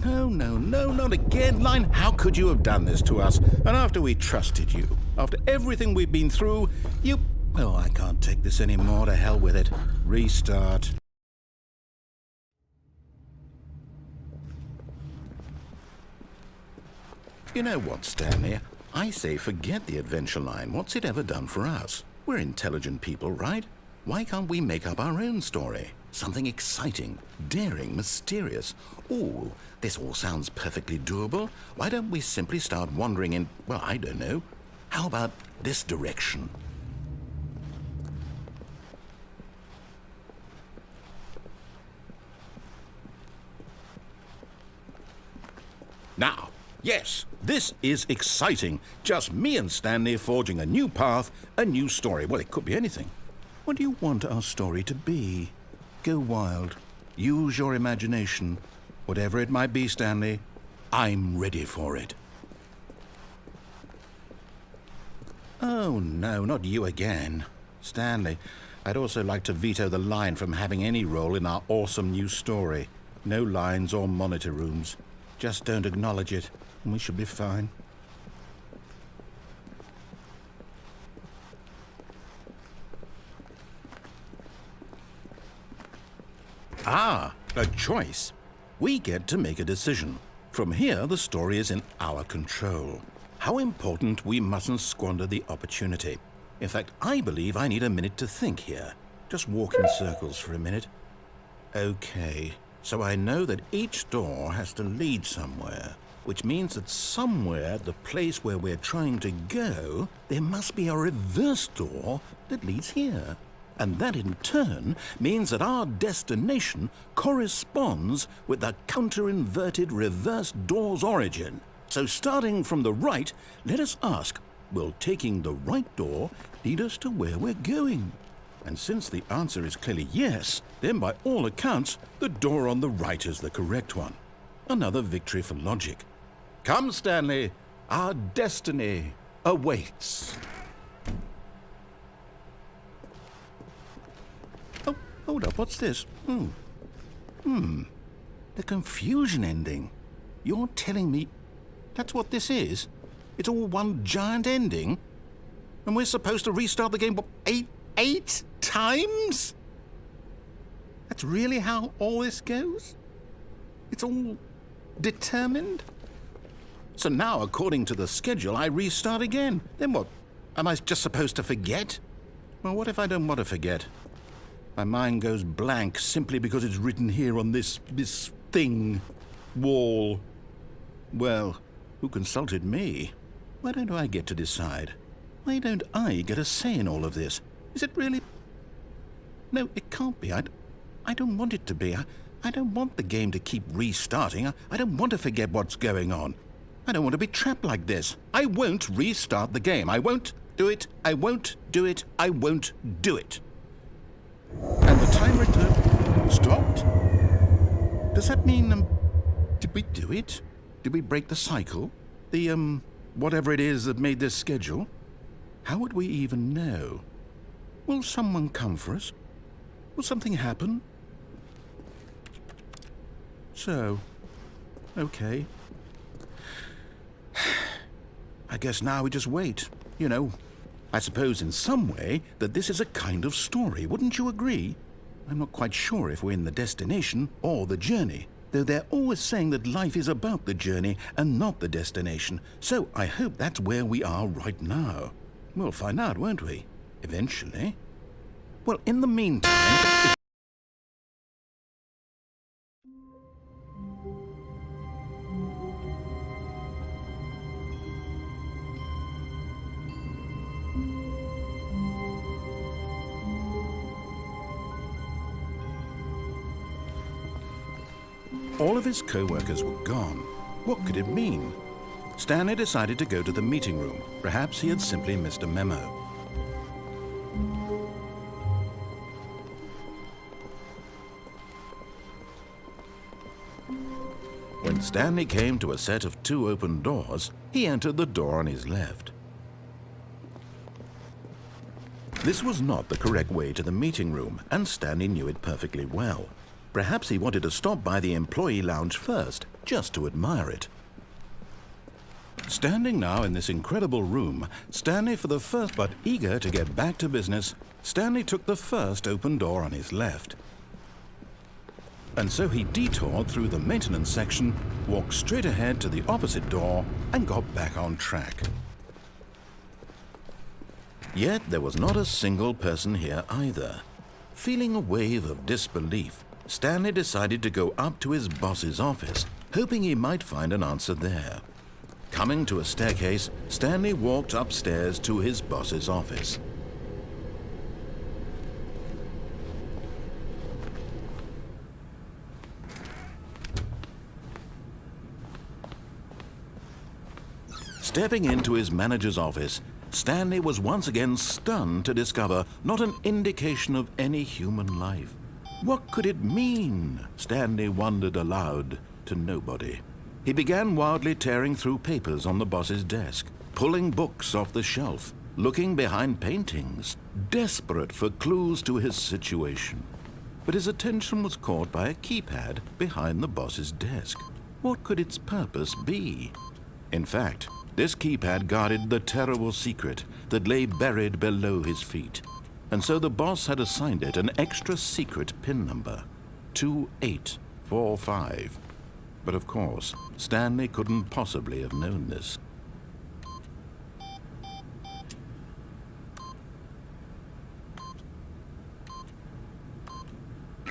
No, not again, Line. How could you have done this to us? And after we trusted you, after everything we've been through, you... Oh, I can't take this anymore. To hell with it. Restart. You know what, Stanley? I say forget the adventure line. What's it ever done for us? We're intelligent people, right? Why can't we make up our own story? Something exciting, daring, mysterious. Ooh, this all sounds perfectly doable. Why don't we simply start wandering in, well, I don't know. How about this direction? Now, yes, this is exciting. Just me and Stanley forging a new path, a new story. Well, it could be anything. What do you want our story to be? Go wild. Use your imagination. Whatever it might be, Stanley, I'm ready for it. Oh, no, not you again. Stanley, I'd also like to veto the line from having any role in our awesome new story. No lines or monitor rooms. Just don't acknowledge it, and we should be fine. Ah, a choice. We get to make a decision. From here, the story is in our control. How important we mustn't squander the opportunity. In fact, I believe I need a minute to think here. Just walk in circles for a minute. Okay, so I know that each door has to lead somewhere, which means that somewhere at the place where we're trying to go, there must be a reverse door that leads here. And that in turn means that our destination corresponds with the counter-inverted reverse door's origin. So starting from the right, let us ask, will taking the right door lead us to where we're going? And since the answer is clearly yes, then by all accounts, the door on the right is the correct one. Another victory for logic. Come, Stanley, our destiny awaits. Oh, hold up, what's this? The confusion ending. You're telling me that's what this is? It's all one giant ending? And we're supposed to restart the game, what, eight times? That's really how all this goes? It's all determined? So now, according to the schedule, I restart again. Then what? Am I just supposed to forget? Well, what if I don't want to forget? My mind goes blank simply because it's written here on this thing, wall. Well, who consulted me? Why don't I get to decide? Why don't I get a say in all of this? Is it really? No, it can't be. I don't want it to be. I don't want the game to keep restarting. I don't want to forget what's going on. I don't want to be trapped like this. I won't restart the game. I won't do it. I won't do it. I won't do it. And the timer stopped? Does that mean, did we do it? Did we break the cycle? The, whatever it is that made this schedule? How would we even know? Will someone come for us? Will something happen? So, okay. I guess now we just wait, you know. I suppose in some way that this is a kind of story, wouldn't you agree? I'm not quite sure if we're in the destination or the journey, though they're always saying that life is about the journey and not the destination, so I hope that's where we are right now. We'll find out, won't we? Eventually. Well, in the meantime... All of his co-workers were gone. What could it mean? Stanley decided to go to the meeting room. Perhaps he had simply missed a memo. When Stanley came to a set of 2 open doors, he entered the door on his left. This was not the correct way to the meeting room, and Stanley knew it perfectly well. Perhaps he wanted to stop by the employee lounge first, just to admire it. Standing now in this incredible room, Stanley for the first, but eager to get back to business, Stanley took the first open door on his left. And so he detoured through the maintenance section, walked straight ahead to the opposite door, and got back on track. Yet there was not a single person here either. Feeling a wave of disbelief, Stanley decided to go up to his boss's office, hoping he might find an answer there. Coming to a staircase, Stanley walked upstairs to his boss's office. Stepping into his manager's office, Stanley was once again stunned to discover not an indication of any human life. What could it mean? Stanley wondered aloud to nobody. He began wildly tearing through papers on the boss's desk, pulling books off the shelf, looking behind paintings, desperate for clues to his situation. But his attention was caught by a keypad behind the boss's desk. What could its purpose be? In fact, this keypad guarded the terrible secret that lay buried below his feet. And so the boss had assigned it an extra secret PIN number, 2845. But of course, Stanley couldn't possibly have known this.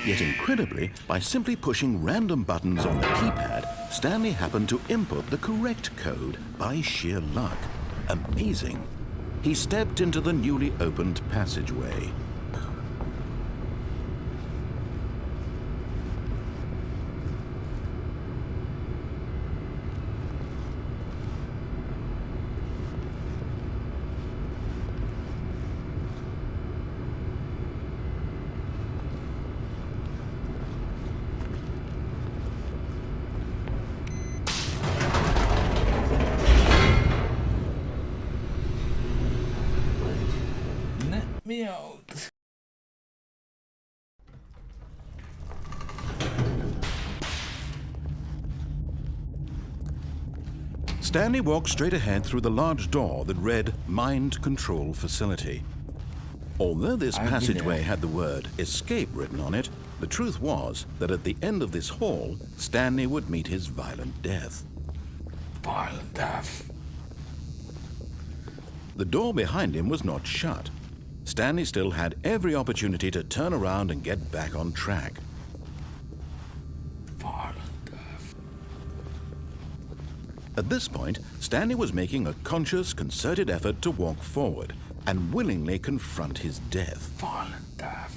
Yet incredibly, by simply pushing random buttons on the keypad, Stanley happened to input the correct code by sheer luck. Amazing. He stepped into the newly opened passageway. Me out. Stanley walked straight ahead through the large door that read Mind Control Facility. Although this passageway had the word escape written on it, the truth was that at the end of this hall, Stanley would meet his violent death. Violent death. The door behind him was not shut. Stanley still had every opportunity to turn around and get back on track. Violent death. At this point, Stanley was making a conscious, concerted effort to walk forward and willingly confront his death. Violent death.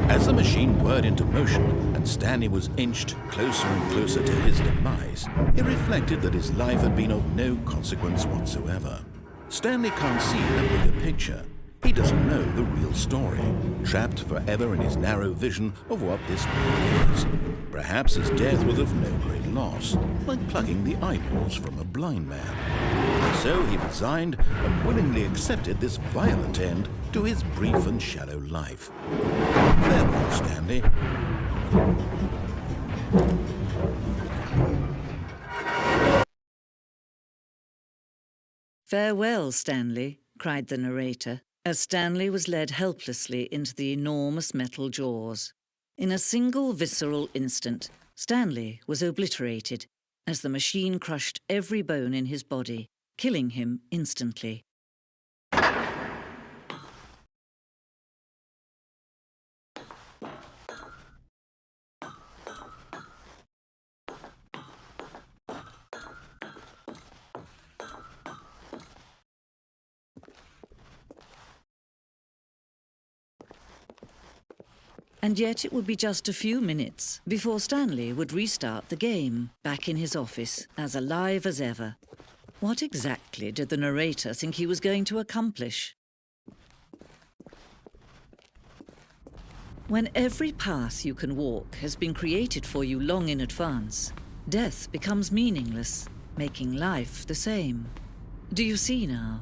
As the machine whirred into motion and Stanley was inched closer and closer to his demise, he reflected that his life had been of no consequence whatsoever. Stanley can't see the bigger picture. He doesn't know the real story, trapped forever in his narrow vision of what this world is. Perhaps his death was of no great loss, like plucking the eyeballs from a blind man. So he resigned and willingly accepted this violent end to his brief and shallow life. Farewell, Stanley. "Farewell, Stanley," cried the narrator, as Stanley was led helplessly into the enormous metal jaws. In a single visceral instant, Stanley was obliterated as the machine crushed every bone in his body, killing him instantly. And yet it would be just a few minutes before Stanley would restart the game, back in his office, as alive as ever. What exactly did the narrator think he was going to accomplish? When every path you can walk has been created for you long in advance, death becomes meaningless, making life the same. Do you see now?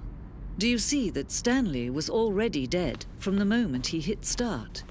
Do you see that Stanley was already dead from the moment he hit start?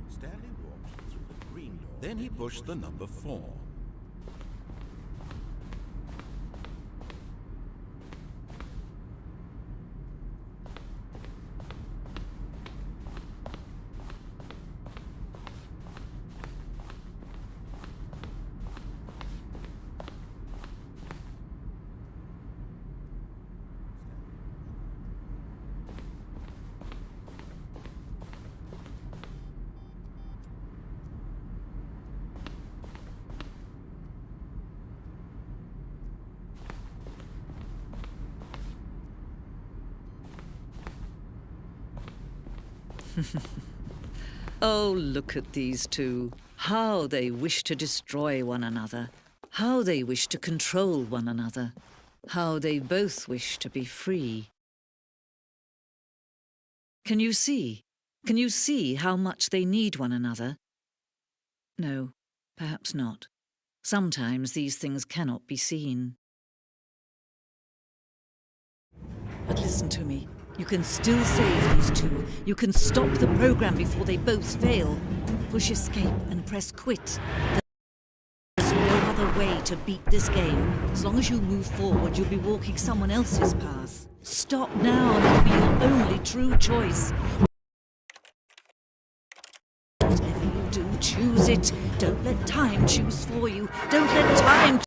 Stanley walked through the green door. Then he pushed the number 4. Oh, look at these two. How they wish to destroy one another. How they wish to control one another. How they both wish to be free. Can you see? Can you see how much they need one another? No, perhaps not. Sometimes these things cannot be seen. But listen to me. You can still save these two. You can stop the program before they both fail. Push escape and press quit. There's no other way to beat this game. As long as you move forward, you'll be walking someone else's path. Stop now and it'll be your only true choice. Whatever you do, choose it. Don't let time choose for you. Don't let time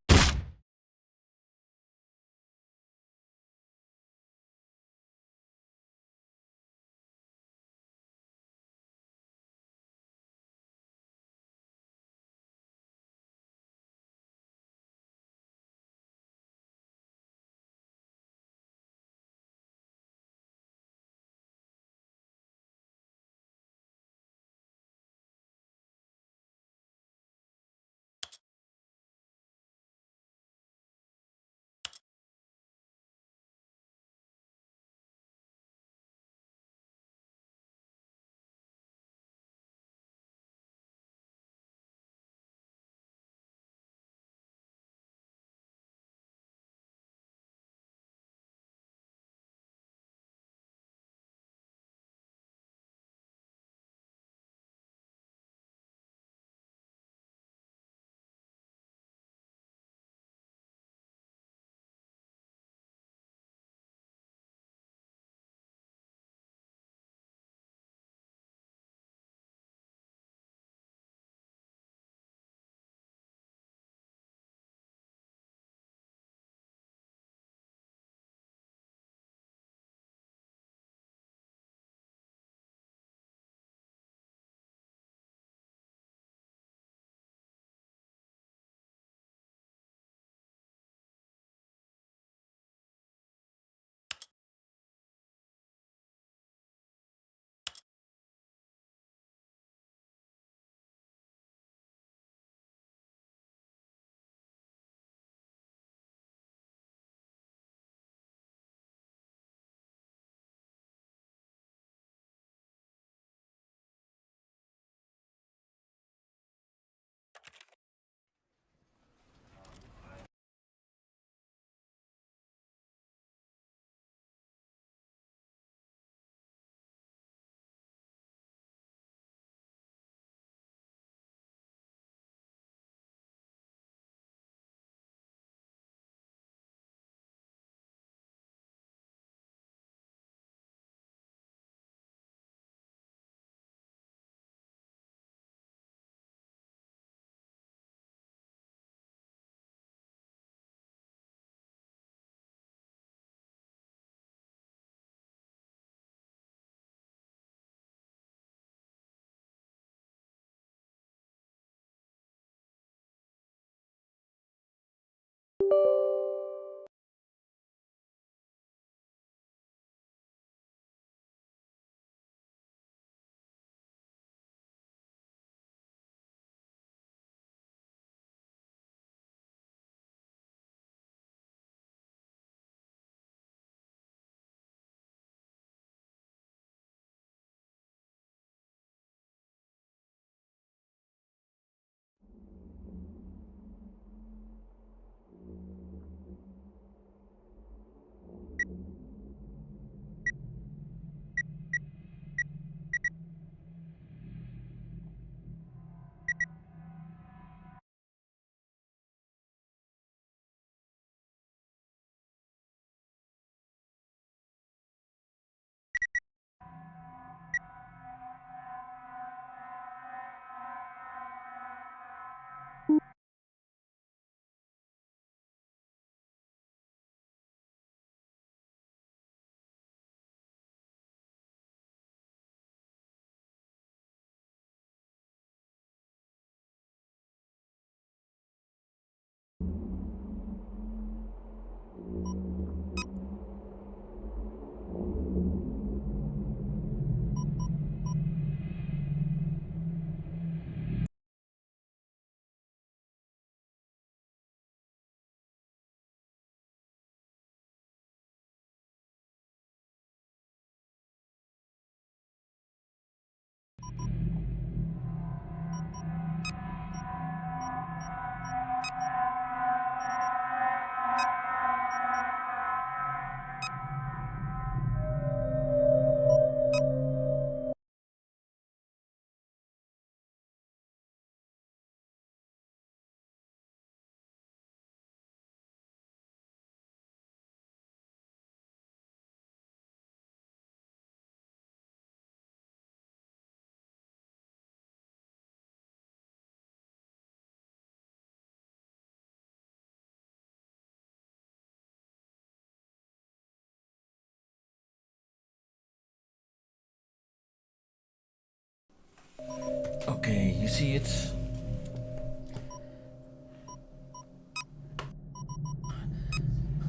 Okay, you see it?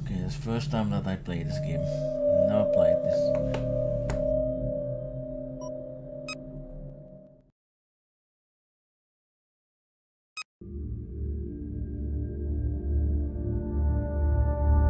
Okay, it's the first time that I play this game. Never played this.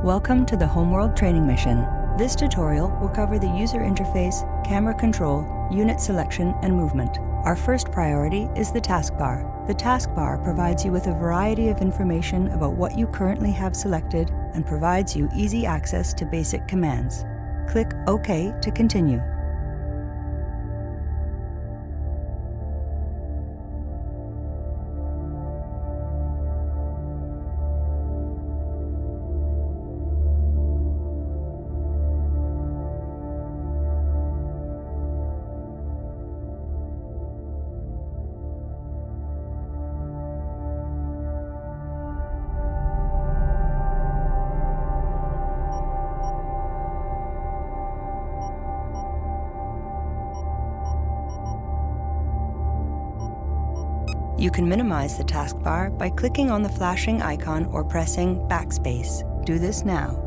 Welcome to the Homeworld training mission. This tutorial will cover the user interface, camera control, unit selection, and movement. Our first priority is the taskbar. The taskbar provides you with a variety of information about what you currently have selected and provides you easy access to basic commands. Click OK to continue. You can minimize the taskbar by clicking on the flashing icon or pressing backspace. Do this now.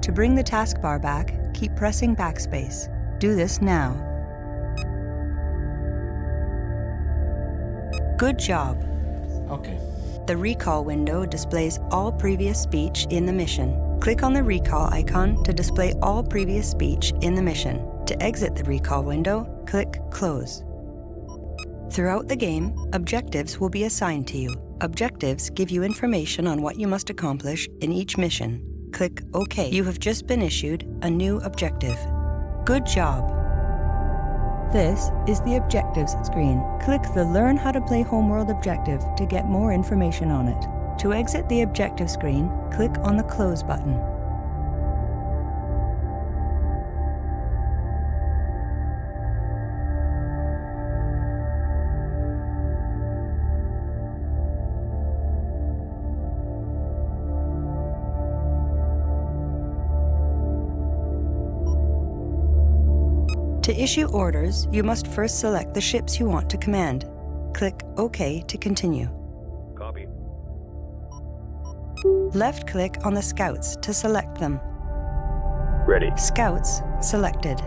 To bring the taskbar back, keep pressing backspace. Do this now. Good job. Okay. The recall window displays all previous speech in the mission. Click on the recall icon to display all previous speech in the mission. To exit the recall window, click Close. Throughout the game, objectives will be assigned to you. Objectives give you information on what you must accomplish in each mission. Click OK. You have just been issued a new objective. Good job. This is the Objectives screen. Click the Learn How to Play Homeworld objective to get more information on it. To exit the objective screen, click on the Close button. To issue orders, you must first select the ships you want to command. Click OK to continue. Copy. Left-click on the Scouts to select them. Ready. Scouts selected.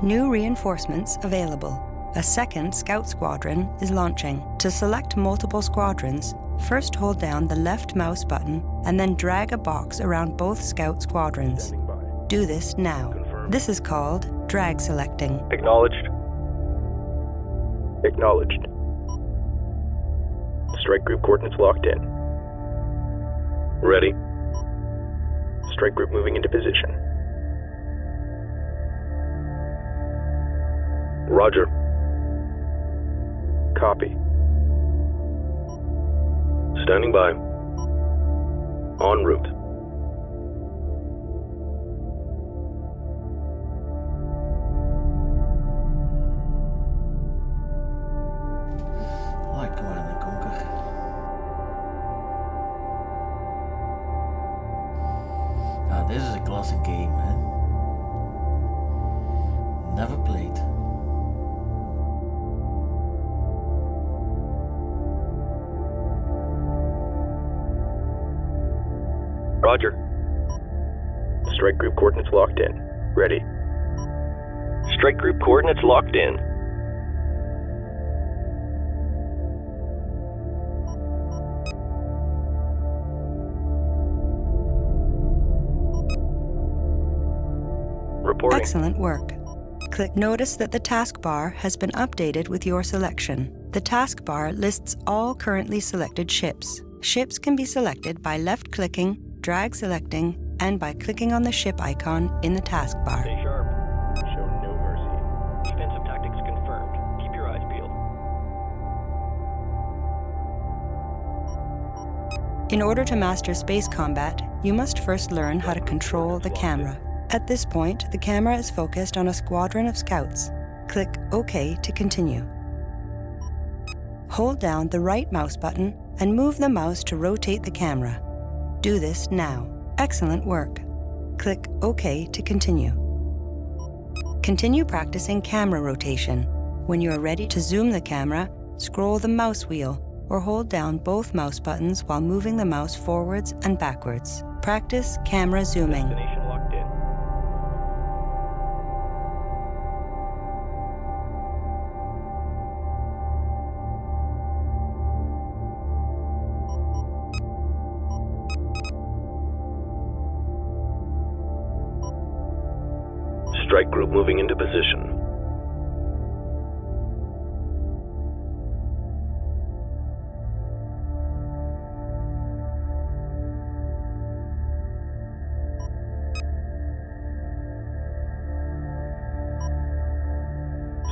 New reinforcements available. A second Scout squadron is launching. To select multiple squadrons, first hold down the left mouse button and then drag a box around both Scout squadrons. Standing by. Do this now. Confirmed. This is called drag selecting. Acknowledged. Acknowledged. Strike group coordinates locked in. Ready. Strike group moving into position. Roger. Copy. Standing by. En route. I like Command and Conquer. Ah, this is a classic game, man. Never played. Roger. Strike group coordinates locked in. Ready. Strike group coordinates locked in. Excellent work. Notice that the taskbar has been updated with your selection. The taskbar lists all currently selected ships. Ships can be selected by left-clicking, drag selecting, and by clicking on the ship icon in the taskbar. Stay sharp. Show no mercy. Defensive tactics confirmed. Keep your eyes peeled. In order to master space combat, you must first learn how to control the camera. At this point, the camera is focused on a squadron of scouts. Click OK to continue. Hold down the right mouse button and move the mouse to rotate the camera. Do this now. Excellent work. Click OK to continue. Continue practicing camera rotation. When you are ready to zoom the camera, scroll the mouse wheel or hold down both mouse buttons while moving the mouse forwards and backwards. Practice camera zooming. Destination locked in. Strike group moving into position.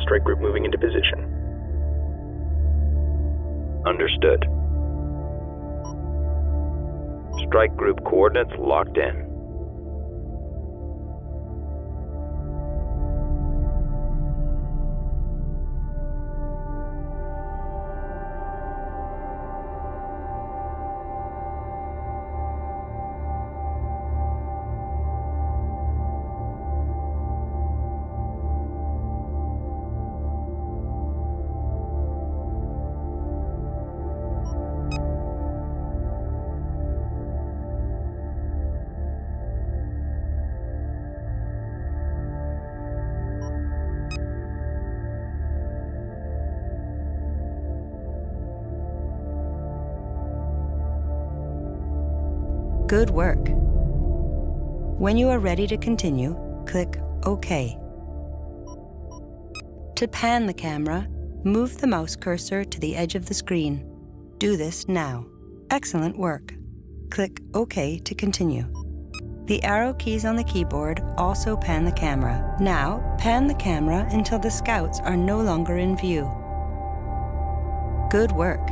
Strike group moving into position. Understood. Strike group coordinates locked in. Good work. When you are ready to continue, click OK. To pan the camera, move the mouse cursor to the edge of the screen. Do this now. Excellent work. Click OK to continue. The arrow keys on the keyboard also pan the camera. Now, pan the camera until the scouts are no longer in view. Good work.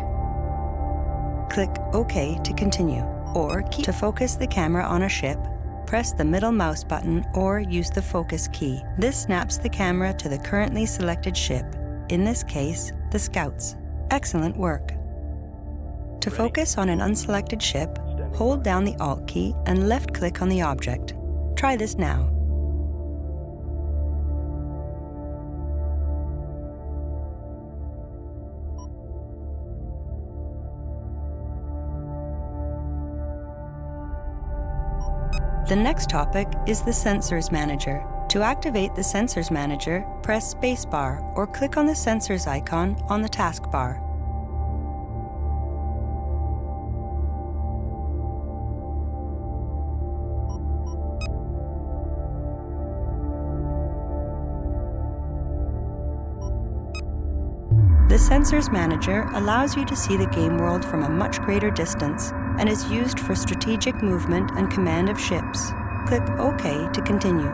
Click OK to continue. Or to focus the camera on a ship, press the middle mouse button or use the focus key. This snaps the camera to the currently selected ship, in this case, the Scouts. Excellent work. To focus on an unselected ship, hold down the Alt key and left-click on the object. Try this now. The next topic is the Sensors Manager. To activate the Sensors Manager, press Spacebar or click on the Sensors icon on the taskbar. The Sensors Manager allows you to see the game world from a much greater distance and is used for strategic movement and command of ships. Click OK to continue.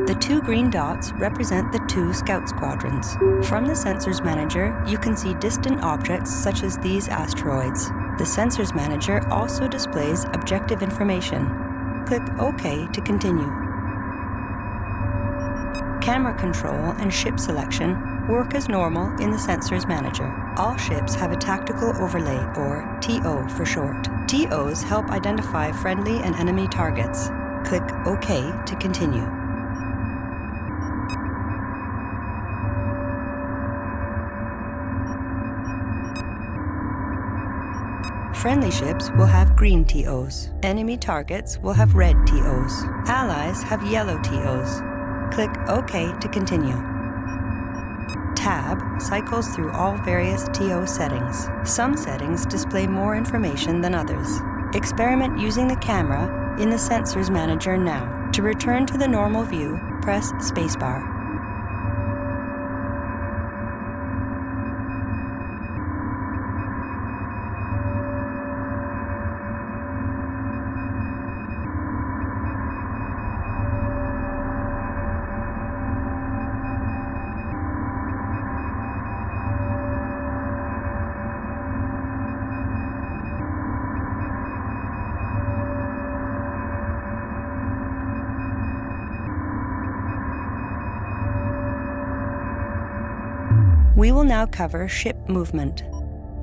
The two green dots represent the two Scout squadrons. From the Sensors Manager, you can see distant objects such as these asteroids. The Sensors Manager also displays objective information. Click OK to continue. Camera control and ship selection work as normal in the Sensors Manager. All ships have a tactical overlay, or TO for short. TOs help identify friendly and enemy targets. Click OK to continue. Friendly ships will have green TOs. Enemy targets will have red TOs. Allies have yellow TOs. Click OK to continue. Tab cycles through all various TO settings. Some settings display more information than others. Experiment using the camera in the Sensors Manager now. To return to the normal view, press spacebar. We will now cover ship movement.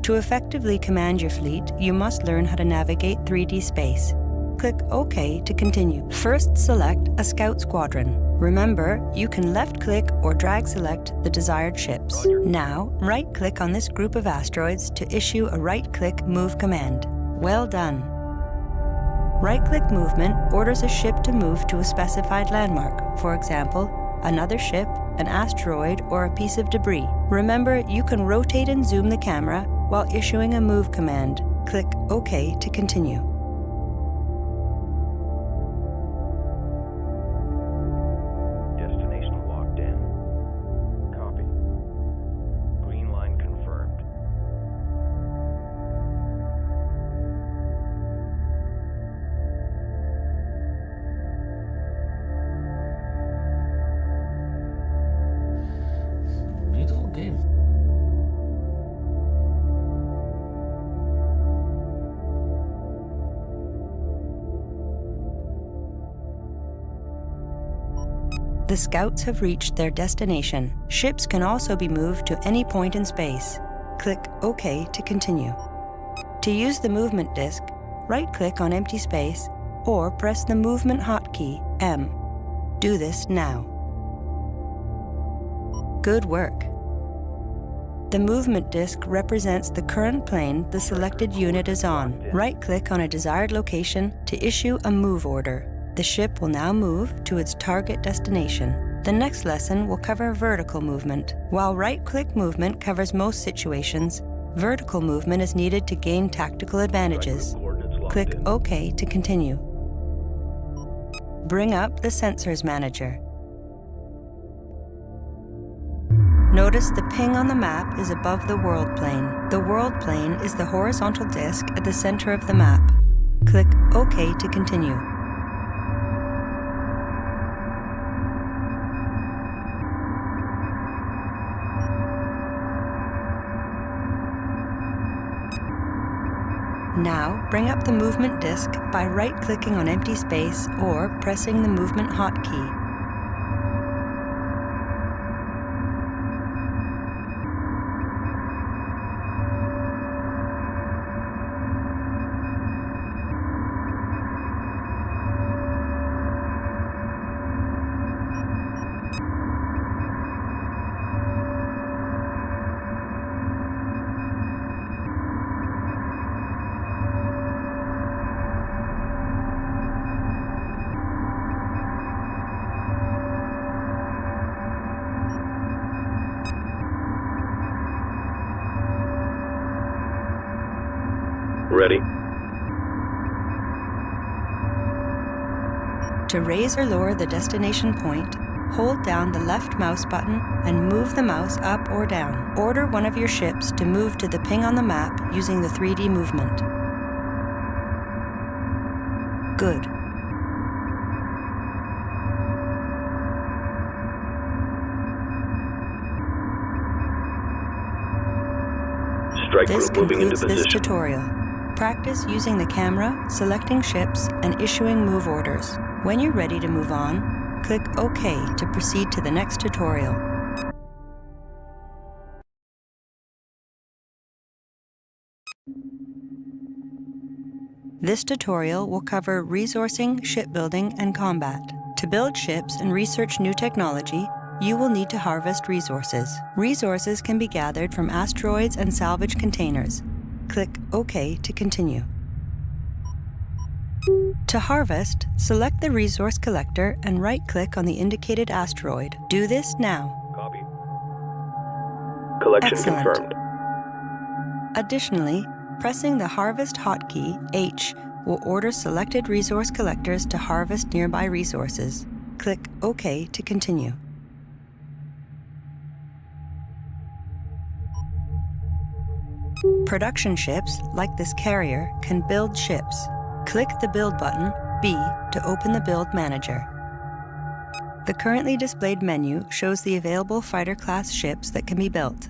To effectively command your fleet, you must learn how to navigate 3D space. Click OK to continue. First, select a scout squadron. Remember, you can left-click or drag-select the desired ships. Now, right-click on this group of asteroids to issue a right-click move command. Well done. Right-click movement orders a ship to move to a specified landmark, for example, another ship, an asteroid, or a piece of debris. Remember, you can rotate and zoom the camera while issuing a move command. Click OK to continue. Destination locked in. Copy. Green line confirmed. Beautiful game. The scouts have reached their destination. Ships can also be moved to any point in space. Click OK to continue. To use the movement disk, right-click on empty space or press the movement hotkey M. Do this now. Good work. The movement disk represents the current plane the selected unit is on. Right-click on a desired location to issue a move order. The ship will now move to its target destination. The next lesson will cover vertical movement. While right-click movement covers most situations, vertical movement is needed to gain tactical advantages. Click OK to continue. Bring up the Sensors Manager. Notice the ping on the map is above the world plane. The world plane is the horizontal disk at the center of the map. Click OK to continue. Now, bring up the movement disk by right-clicking on empty space or pressing the movement hotkey. Ready. To raise or lower the destination point, hold down the left mouse button and move the mouse up or down. Order one of your ships to move to the ping on the map using the 3D movement. Good. Strike This group moving into concludes this position. tutorial. Practice using the camera, selecting ships, and issuing move orders. When you're ready to move on, click OK to proceed to the next tutorial. This tutorial will cover resourcing, shipbuilding, and combat. To build ships and research new technology, you will need to harvest resources. Resources can be gathered from asteroids and salvage containers. Click OK to continue. To harvest, select the resource collector and right-click on the indicated asteroid. Do this now. Copy. Collection Excellent. confirmed. Additionally, pressing the Harvest hotkey, H, will order selected resource collectors to harvest nearby resources. Click OK to continue. Production ships, like this carrier, can build ships. Click the Build button, B, to open the Build Manager. The currently displayed menu shows the available fighter-class ships that can be built.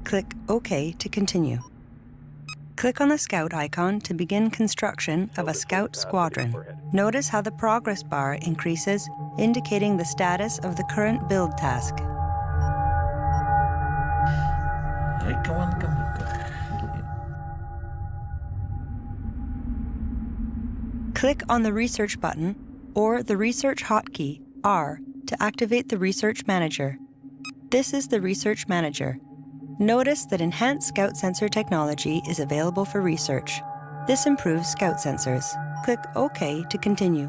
Click OK to continue. Click on the Scout icon to begin construction of a Scout squadron. Notice how the progress bar increases, indicating the status of the current build task. Hey, come on. Click on the Research button or the Research hotkey, R, to activate the Research Manager. This is the Research Manager. Notice that Enhanced Scout Sensor technology is available for research. This improves Scout sensors. Click OK to continue.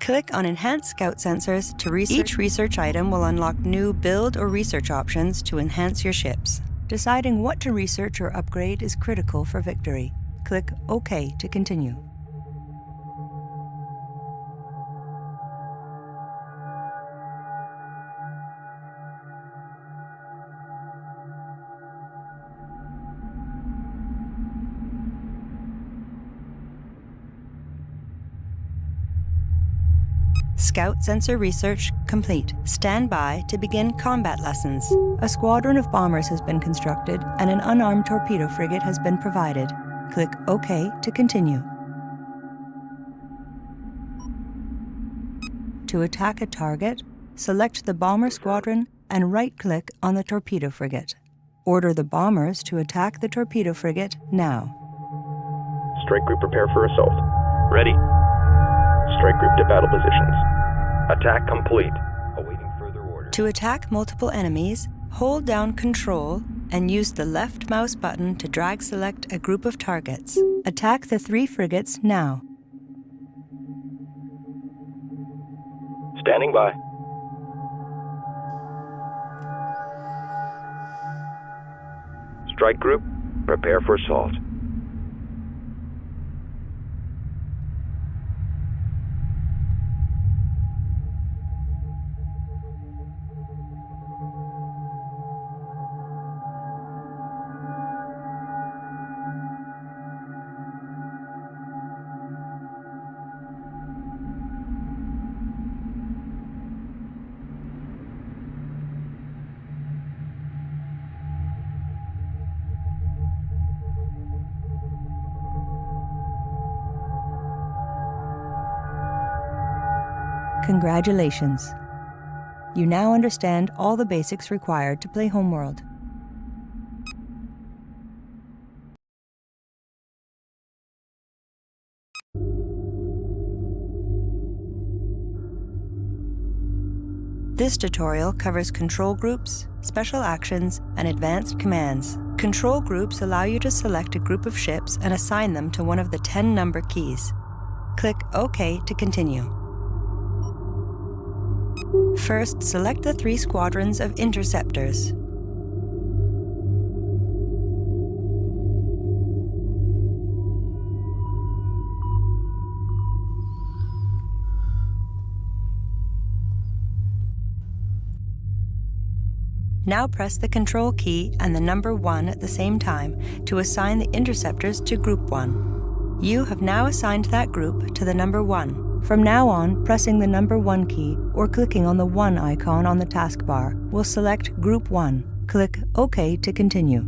Click on Enhanced Scout Sensors to research. Each research item will unlock new build or research options to enhance your ships. Deciding what to research or upgrade is critical for victory. Click OK to continue. Scout sensor research complete. Stand by to begin combat lessons. A squadron of bombers has been constructed and an unarmed torpedo frigate has been provided. Click OK to continue. To attack a target, select the bomber squadron and right-click on the torpedo frigate. Order the bombers to attack the torpedo frigate now. Strike group prepare for assault. Ready. Strike group to battle positions. Attack complete. Awaiting further orders. To attack multiple enemies, hold down Control and use the left mouse button to drag select a group of targets. Attack the 3 frigates now. Standing by. Strike group, prepare for assault. Congratulations. You now understand all the basics required to play Homeworld. This tutorial covers control groups, special actions, and advanced commands. Control groups allow you to select a group of ships and assign them to one of the 10 number keys. Click OK to continue. First, select the 3 squadrons of interceptors. Now press the Control key and the number 1 at the same time to assign the interceptors to Group 1. You have now assigned that group to the number 1. From now on, pressing the number 1 key or clicking on the 1 icon on the taskbar will select Group 1. Click OK to continue.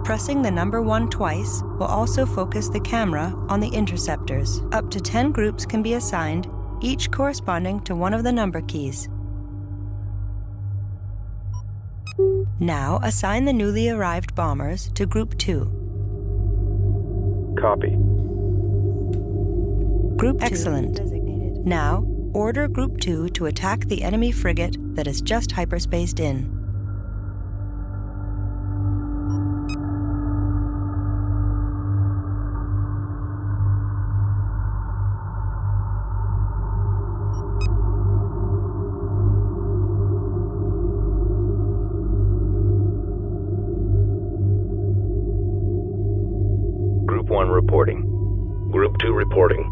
Pressing the number 1 twice will also focus the camera on the interceptors. Up to 10 groups can be assigned, each corresponding to one of the number keys. Now assign the newly arrived bombers to Group 2. Copy. Group Excellent. Now, order Group 2 to attack the enemy frigate that is just hyperspaced in. 1 reporting. Group 2 reporting.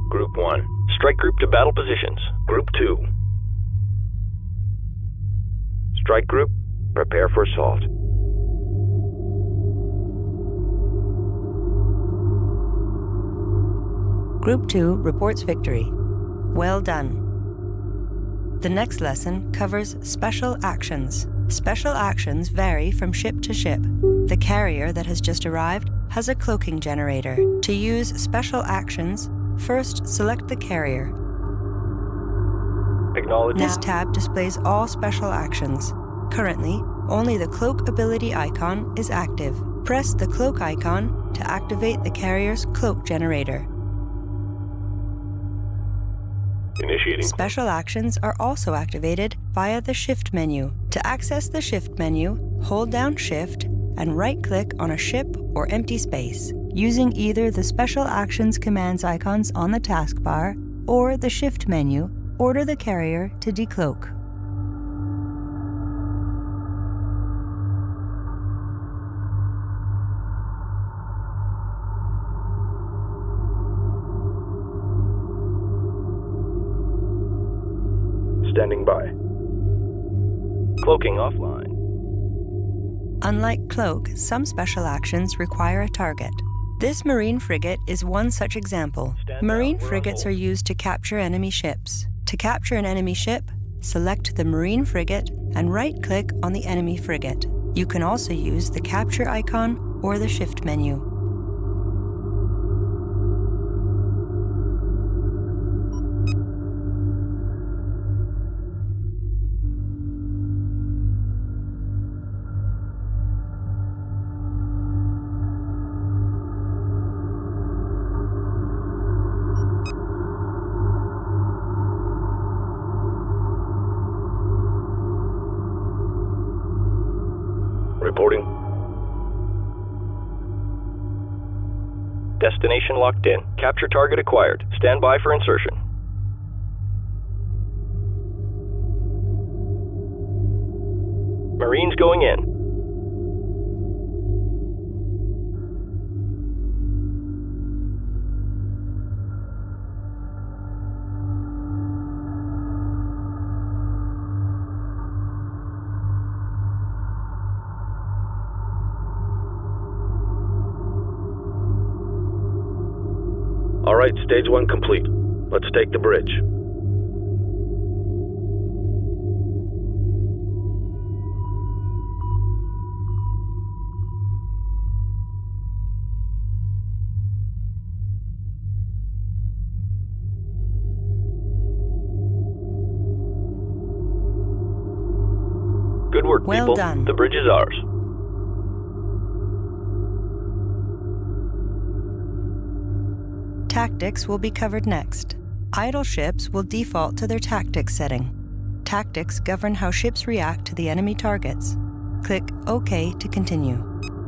Group 1. Strike Group to battle positions. Group 2. Strike Group, prepare for assault. Group 2 reports victory. Well done. The next lesson covers special actions. Special actions vary from ship to ship. The carrier that has just arrived has a cloaking generator. To use special actions, first select the carrier. Acknowledge. This tab displays all special actions. Currently, only the cloak ability icon is active. Press the cloak icon to activate the carrier's cloak generator. Initiating. Special actions are also activated via the Shift menu. To access the Shift menu, hold down Shift and right-click on a ship or empty space. Using either the Special Actions commands icons on the taskbar or the Shift menu, order the carrier to decloak. Standing by. Cloaking offline. Unlike cloak, some special actions require a target. This marine frigate is one such example. Marine frigates are used to capture enemy ships. To capture an enemy ship, select the marine frigate and right-click on the enemy frigate. You can also use the capture icon or the Shift menu. Reporting. Destination locked in. Capture target acquired. Stand by for insertion. Marines going in. All right, stage 1 complete. Let's take the bridge. Good work, Well people. done. The bridge is ours. Tactics will be covered next. Idle ships will default to their tactics setting. Tactics govern how ships react to the enemy targets. Click OK to continue.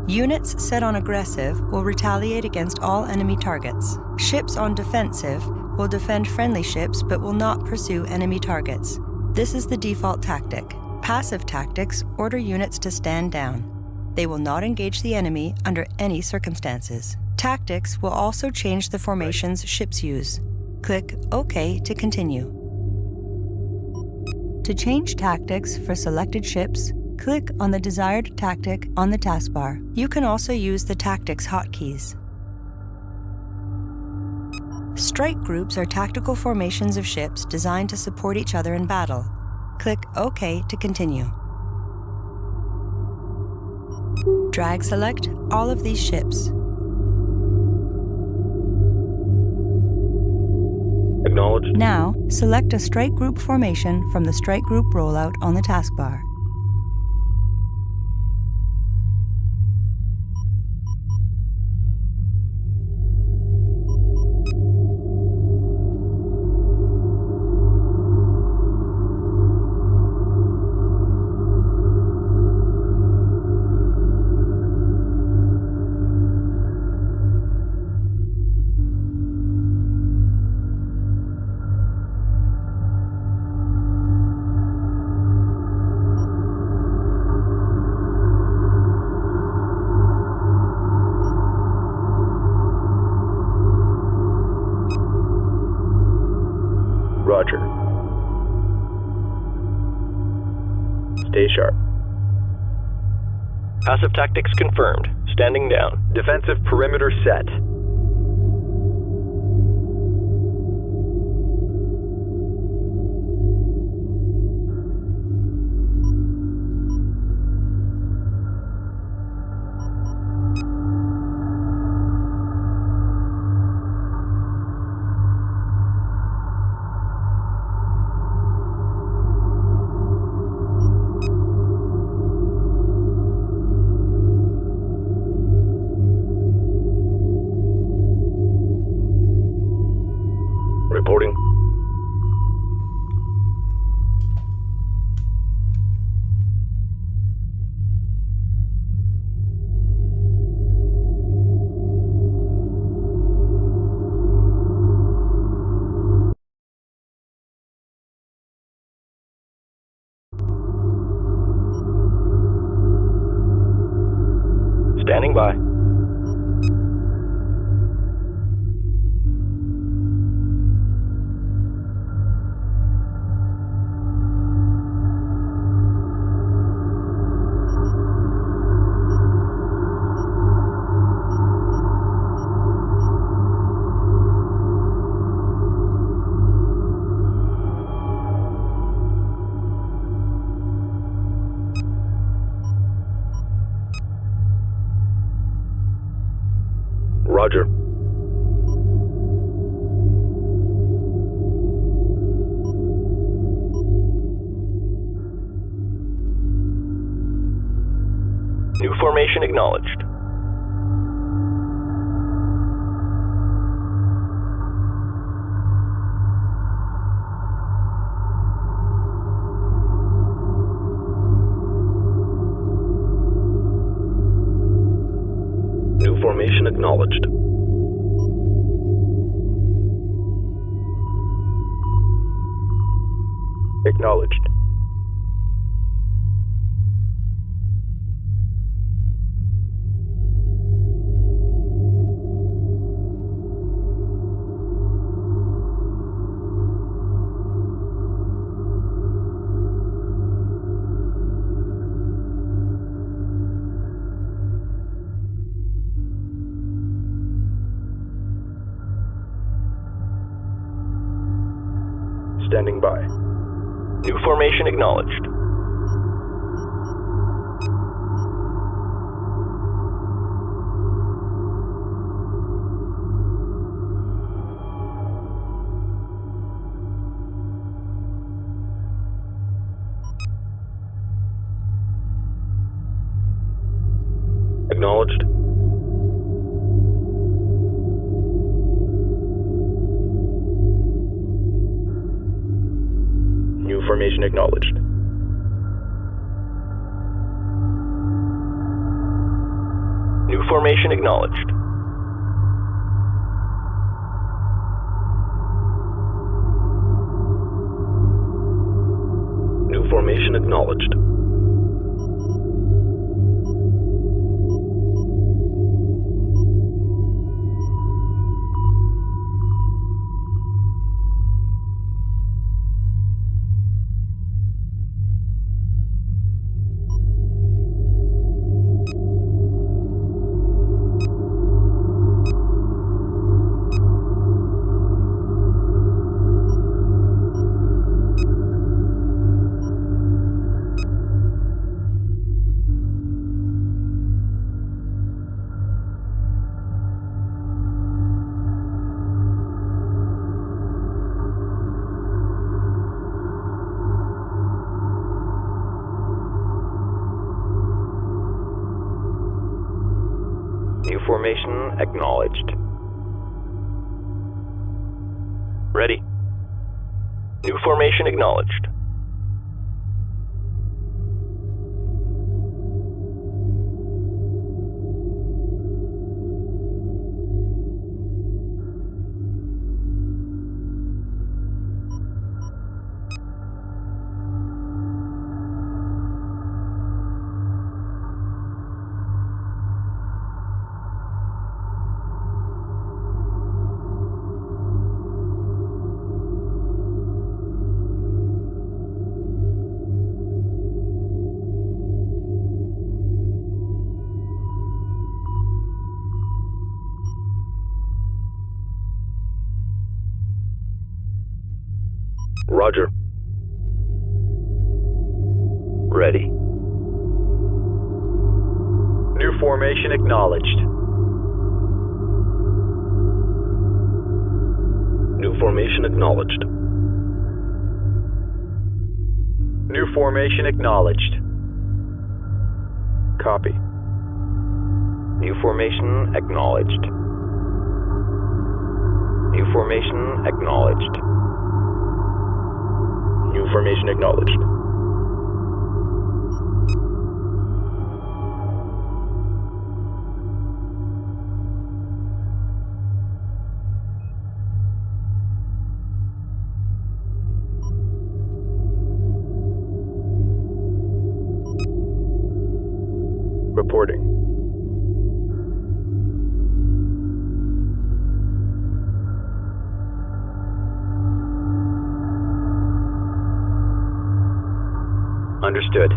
Units set on aggressive will retaliate against all enemy targets. Ships on defensive will defend friendly ships but will not pursue enemy targets. This is the default tactic. Passive tactics order units to stand down. They will not engage the enemy under any circumstances. Tactics will also change the formations ships use. Click OK to continue. To change tactics for selected ships, click on the desired tactic on the taskbar. You can also use the tactics hotkeys. Strike groups are tactical formations of ships designed to support each other in battle. Click OK to continue. Drag select all of these ships. Acknowledged. Now, select a strike group formation from the strike group rollout on the taskbar. Roger. Stay sharp. Passive tactics confirmed. Standing down. Defensive perimeter set. Reporting. Standing by. Roger. New formation acknowledged. New formation acknowledged. Acknowledged. Standing by. New formation acknowledged. Acknowledged. New formation acknowledged. New formation acknowledged. New formation acknowledged. New formation acknowledged. Ready. New formation acknowledged. Roger. Ready. New formation acknowledged. New formation acknowledged. New formation acknowledged. Copy. New formation acknowledged. New formation acknowledged. New formation acknowledged. Reporting. Understood.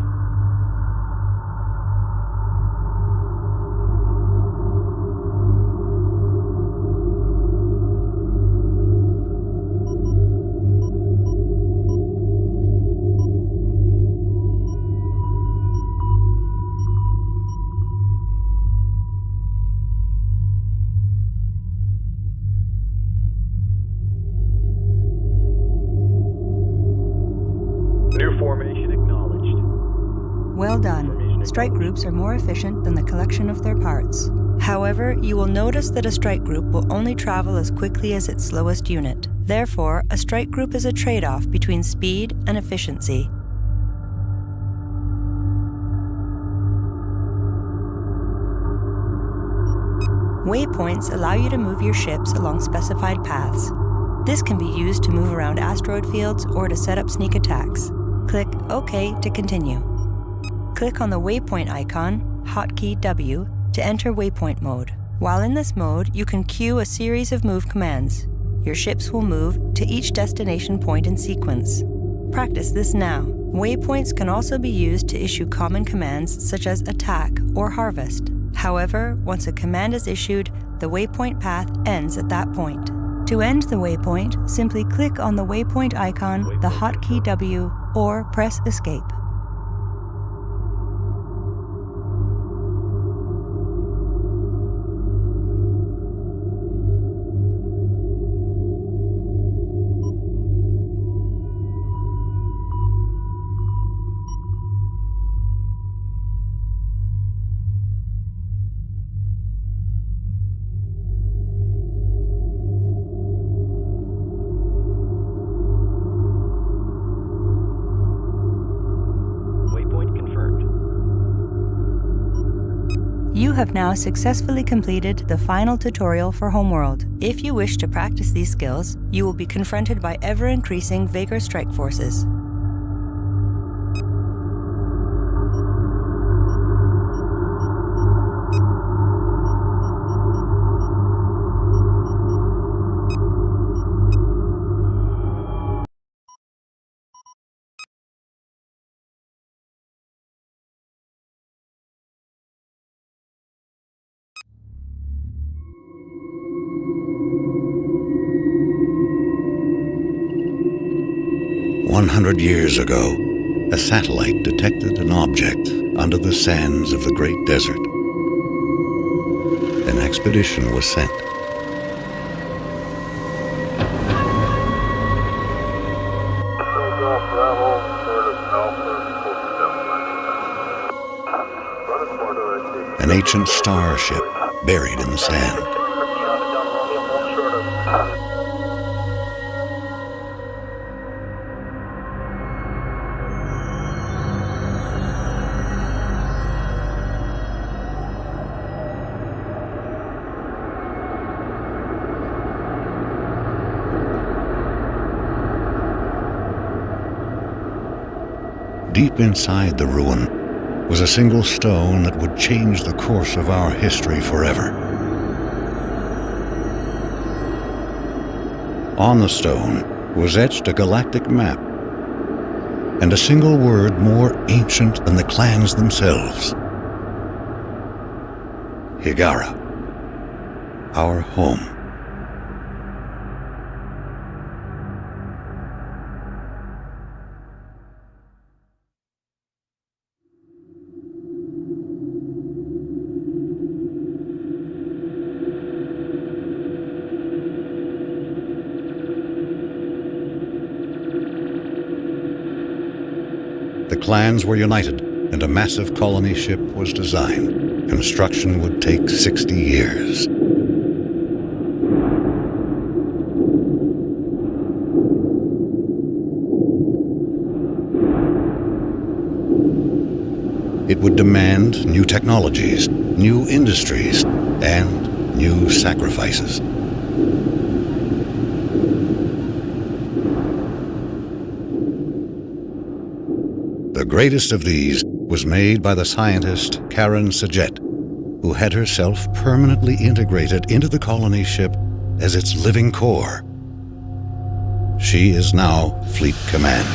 New formation acknowledged. Well done. Strike groups are more efficient than the collection of their parts. However, you will notice that a strike group will only travel as quickly as its slowest unit. Therefore, a strike group is a trade-off between speed and efficiency. Waypoints allow you to move your ships along specified paths. This can be used to move around asteroid fields or to set up sneak attacks. Click OK to continue. Click on the waypoint icon, hotkey W, to enter waypoint mode. While in this mode, you can queue a series of move commands. Your ships will move to each destination point in sequence. Practice this now. Waypoints can also be used to issue common commands such as attack or harvest. However, once a command is issued, the waypoint path ends at that point. To end the waypoint, simply click on the waypoint icon, the hotkey W, or press Escape. You have now successfully completed the final tutorial for Homeworld. If you wish to practice these skills, you will be confronted by ever-increasing Vega strike forces. "100 years ago, a satellite detected an object under the sands of the Great Desert. An expedition was sent. An ancient starship buried in the sand. Deep inside the ruin was a single stone that would change the course of our history forever. On the stone was etched a galactic map and a single word more ancient than the clans themselves. Higara, our home. clans were united, and a massive colony ship was designed. Construction would take 60 years. It would demand new technologies, new industries, and new sacrifices. The greatest of these was made by the scientist Karen Sajet, who had herself permanently integrated into the colony ship as its living core. She is now Fleet Command.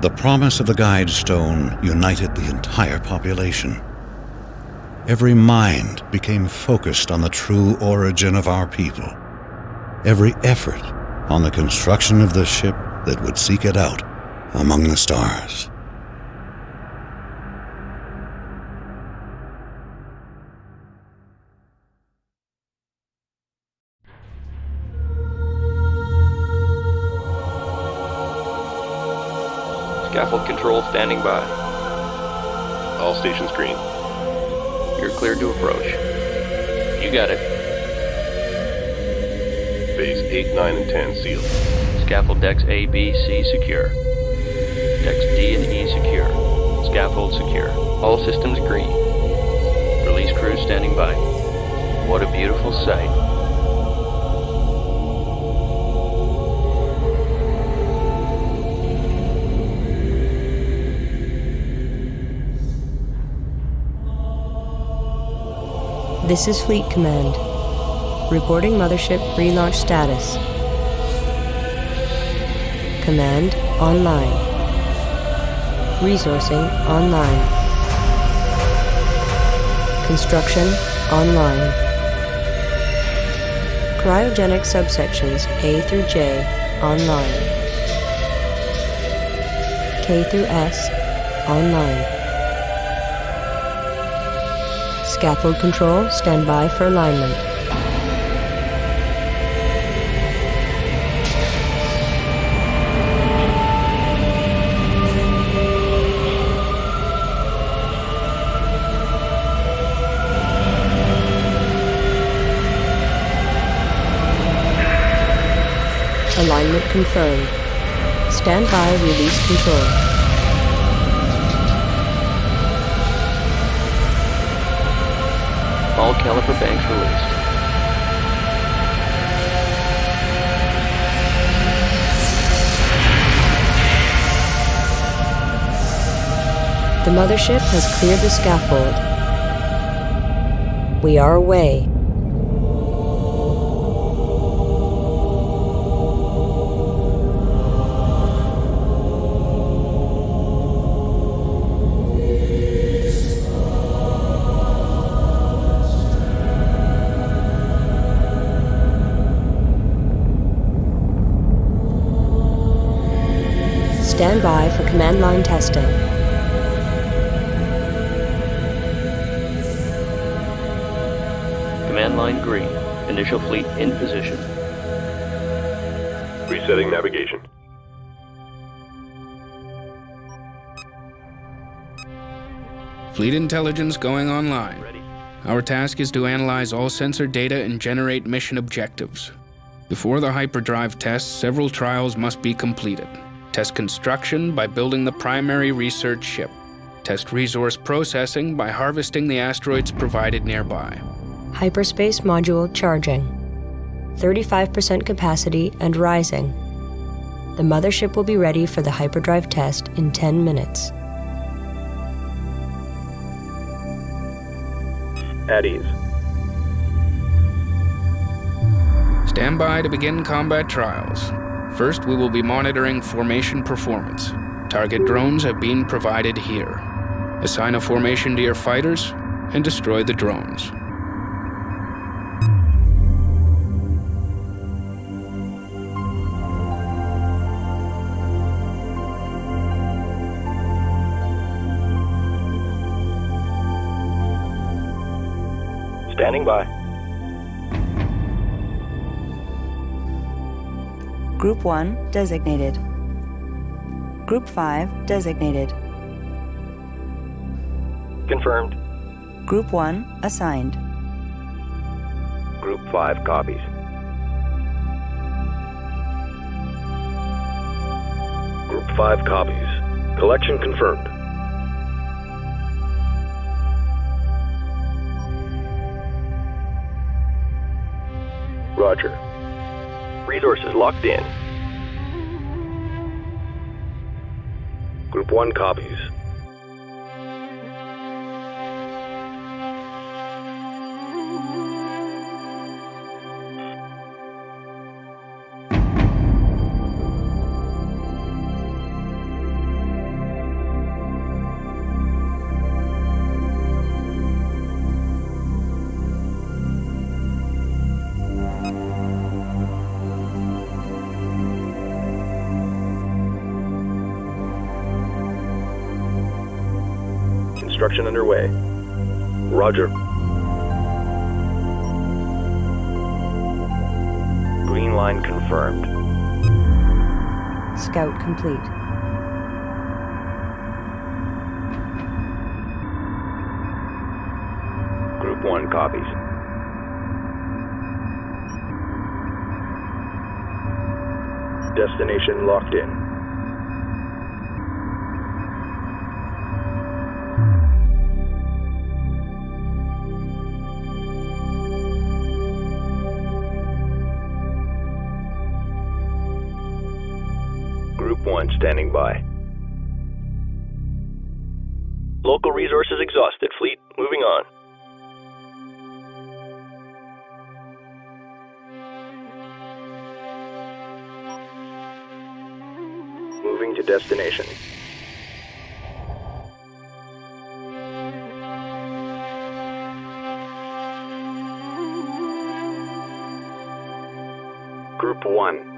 The promise of the Guide Stone united the entire population. Every mind became focused on the true origin of our people. Every effort on the construction of the ship that would seek it out among the stars. Scaffold control standing by. All stations green. You're cleared to approach. You got it. Bays 8, 9, and 10 sealed. Scaffold decks A, B, C secure. Decks D and E secure. Scaffold secure. All systems green. Release crew standing by. What a beautiful sight. This is Fleet Command. Reporting Mothership relaunch status. Command online. Resourcing online. Construction online. Cryogenic subsections A through J online. K through S online. Scaffold control, stand by for alignment. Alignment confirmed. Stand by, release control. All caliper banks released. The mothership has cleared the scaffold. We are away. Stand by for command line testing. Command line green. Initial fleet in position. Resetting navigation. Fleet intelligence going online. Ready. Our task is to analyze all sensor data and generate mission objectives. Before the hyperdrive test, several trials must be completed. Test construction by building the primary research ship. Test resource processing by harvesting the asteroids provided nearby. Hyperspace module charging. 35% capacity and rising. The mothership will be ready for the hyperdrive test in 10 minutes. At ease. Stand by to begin combat trials. First, we will be monitoring formation performance. Target drones have been provided here. Assign a formation to your fighters and destroy the drones. Standing by. Group 1 designated. Group 5 designated. Confirmed. Group 1 assigned. Group 5 copies. Group 5 copies. Collection confirmed. Roger. Resources locked in. Group 1 copies. Construction underway. Roger. Green line confirmed. Scout complete. Group 1 copies. Destination locked in. Group 1 standing by. Local resources exhausted, fleet. Moving on. Moving to destination. Group 1.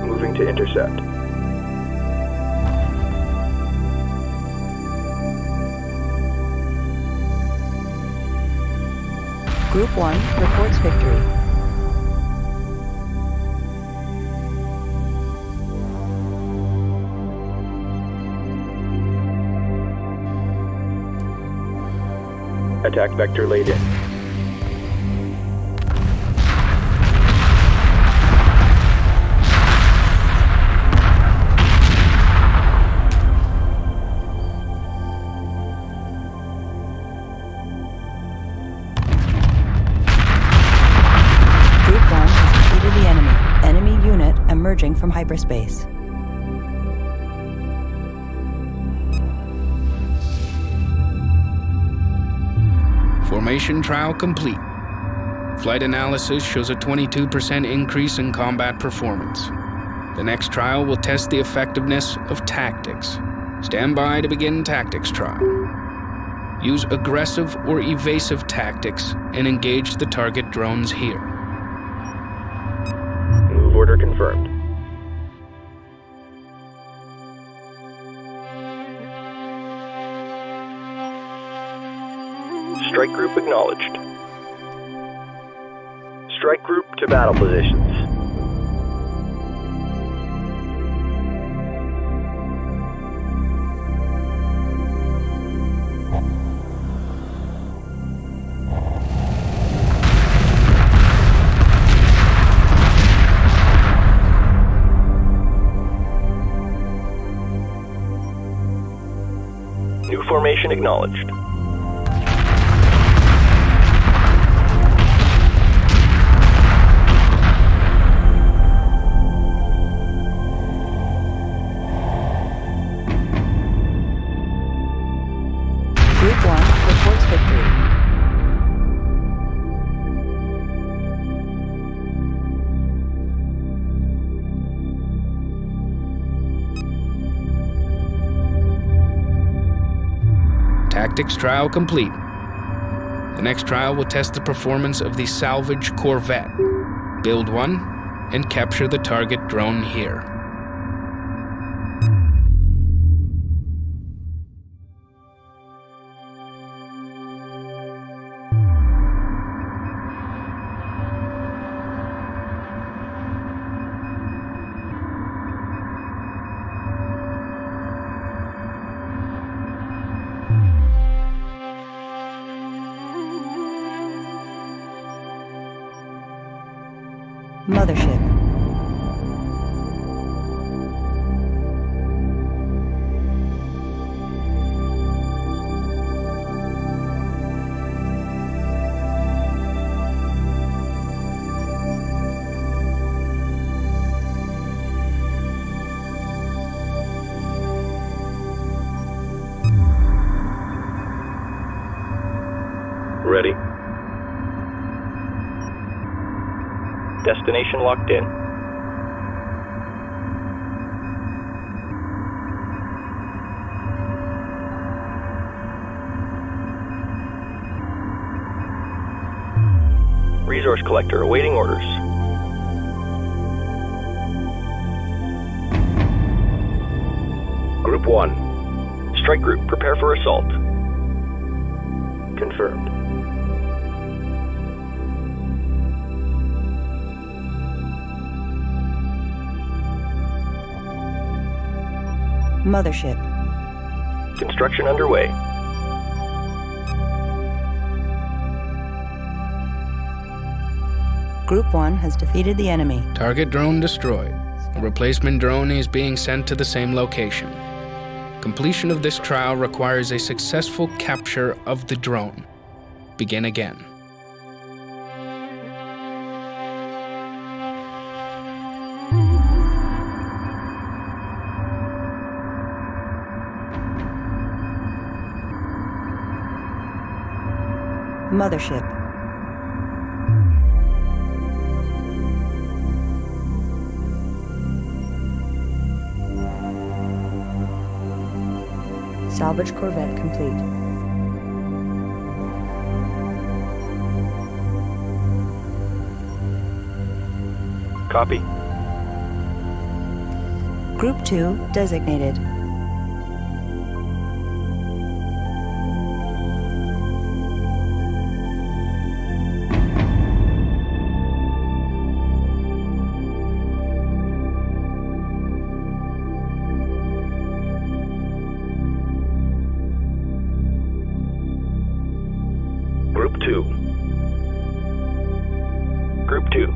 Moving to intercept. Group 1 reports victory. Attack vector laid in. Emerging from hyperspace. Formation trial complete. Flight analysis shows a 22% increase in combat performance. The next trial will test the effectiveness of tactics. Stand by to begin tactics trial. Use aggressive or evasive tactics and engage the target drones here. Move order confirmed. Strike group acknowledged. Strike group to battle positions. New formation acknowledged. Group 1 reports victory. Tactics trial complete. The next trial will test the performance of the salvage corvette. Build one and capture the target drone here. Mothership. Ready. Destination locked in. Resource collector awaiting orders. Group 1. Strike group, prepare for assault. Confirmed. Mothership. Construction underway. Group 1 has defeated the enemy. Target drone destroyed. A replacement drone is being sent to the same location. Completion of this trial requires a successful capture of the drone. Begin again. Mothership. Salvage corvette complete. Copy. Group 2 designated. Group 2. Group 2.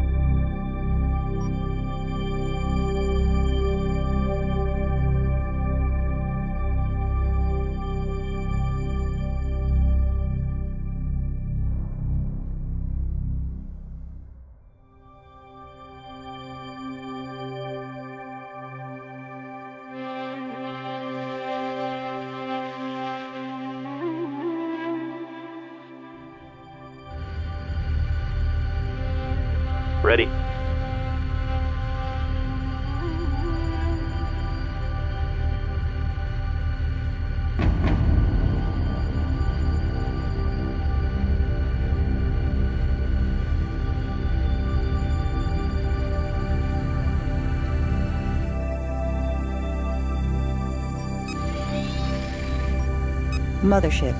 Ready. Mothership.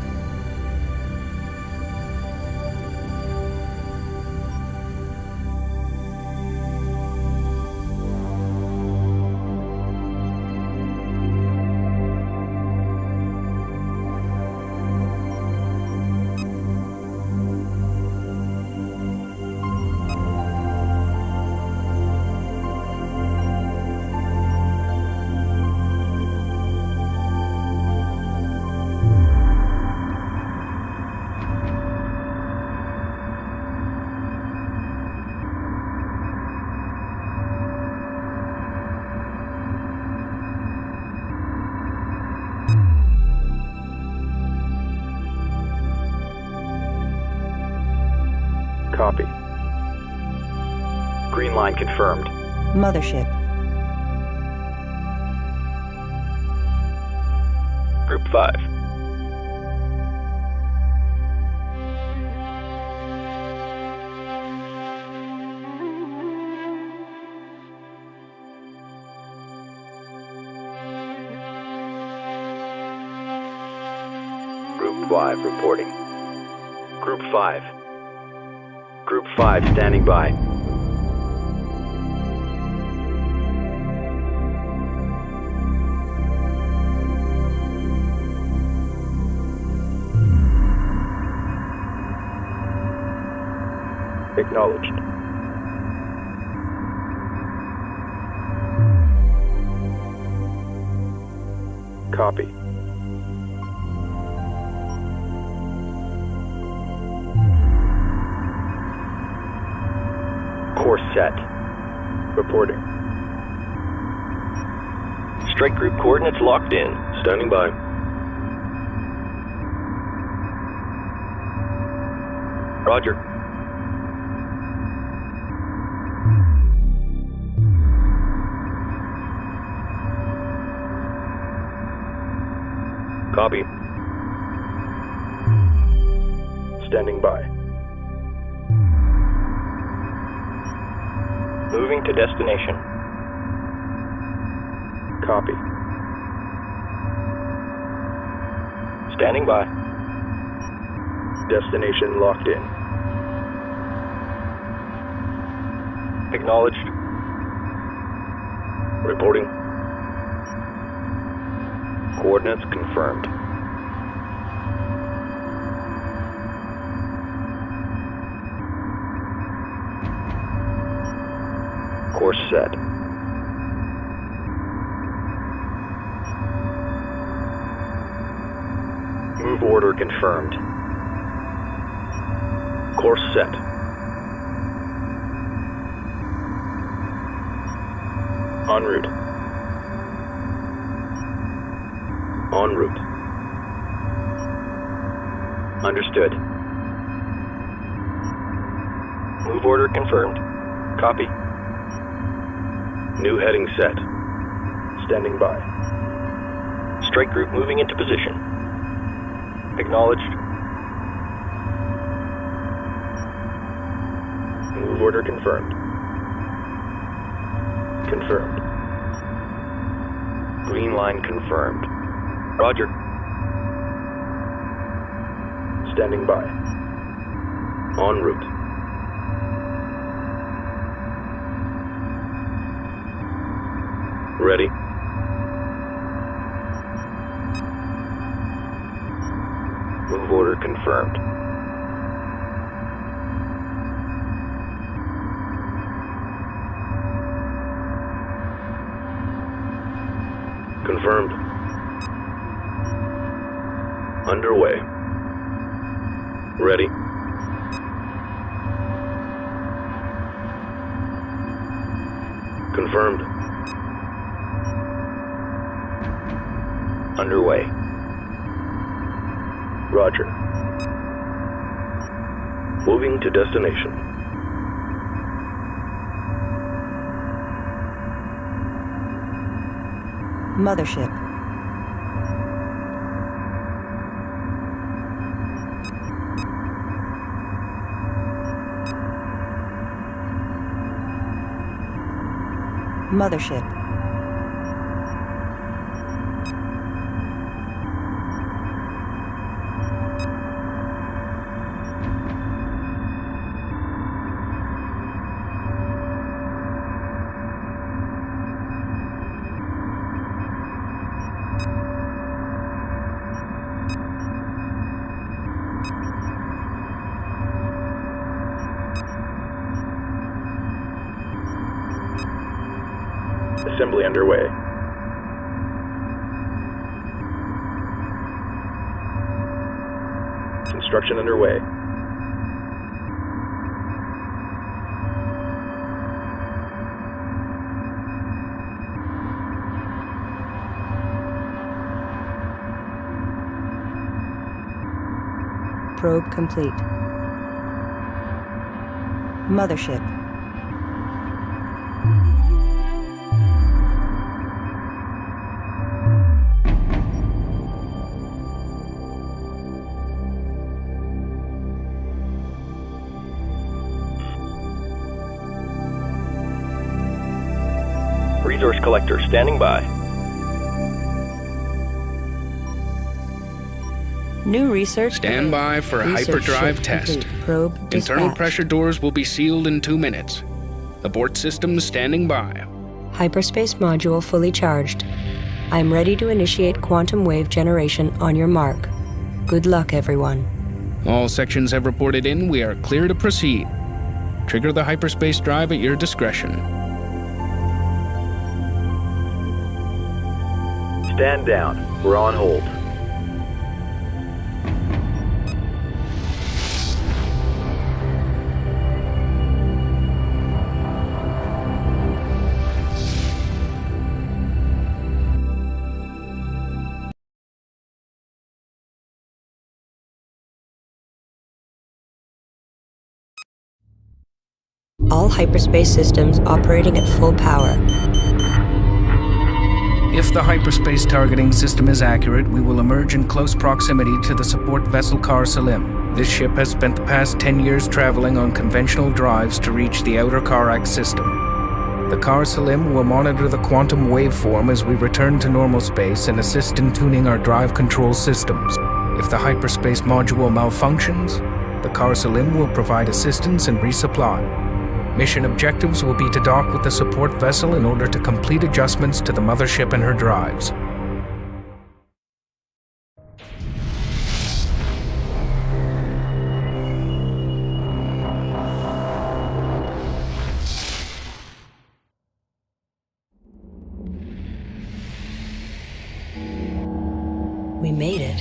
Copy. Green line confirmed. Mothership. Group 5. Group 5 reporting. Group 5. Group 5 standing by. Acknowledged. Copy. Course set. Reporting. Strike group coordinates locked in. Standing by. Roger. Copy. Standing by. Moving to destination. Copy. Standing by. Destination locked in. Acknowledged. Reporting. Coordinates confirmed. Course set. Move order confirmed. Course set. En route. En route. Understood. Move order confirmed. Copy. New heading set. Standing by. Strike group moving into position. Acknowledged. Move order confirmed. Confirmed. Green line confirmed. Roger. Standing by. En route. Ready. Move order confirmed. Confirmed. Underway. Ready. Confirmed. Underway. Roger. Moving to destination. Mothership. Mothership. Assembly underway. Construction underway. Probe complete. Mothership. Resource collector standing by. New research. Stand by for Research hyperdrive ship test. complete. Probe Internal dispatched. pressure doors will be sealed in 2 minutes. Abort systems standing by. Hyperspace module fully charged. I am ready to initiate quantum wave generation on your mark. Good luck, everyone. All sections have reported in. We are clear to proceed. Trigger the hyperspace drive at your discretion. Stand down. We're on hold. All hyperspace systems operating at full power. If the hyperspace targeting system is accurate, we will emerge in close proximity to the support vessel Kar Salim. This ship has spent the past 10 years traveling on conventional drives to reach the outer Karak system. The Kar Salim will monitor the quantum waveform as we return to normal space and assist in tuning our drive control systems. If the hyperspace module malfunctions, the Kar Salim will provide assistance and resupply. Mission objectives will be to dock with the support vessel in order to complete adjustments to the mothership and her drives. We made it.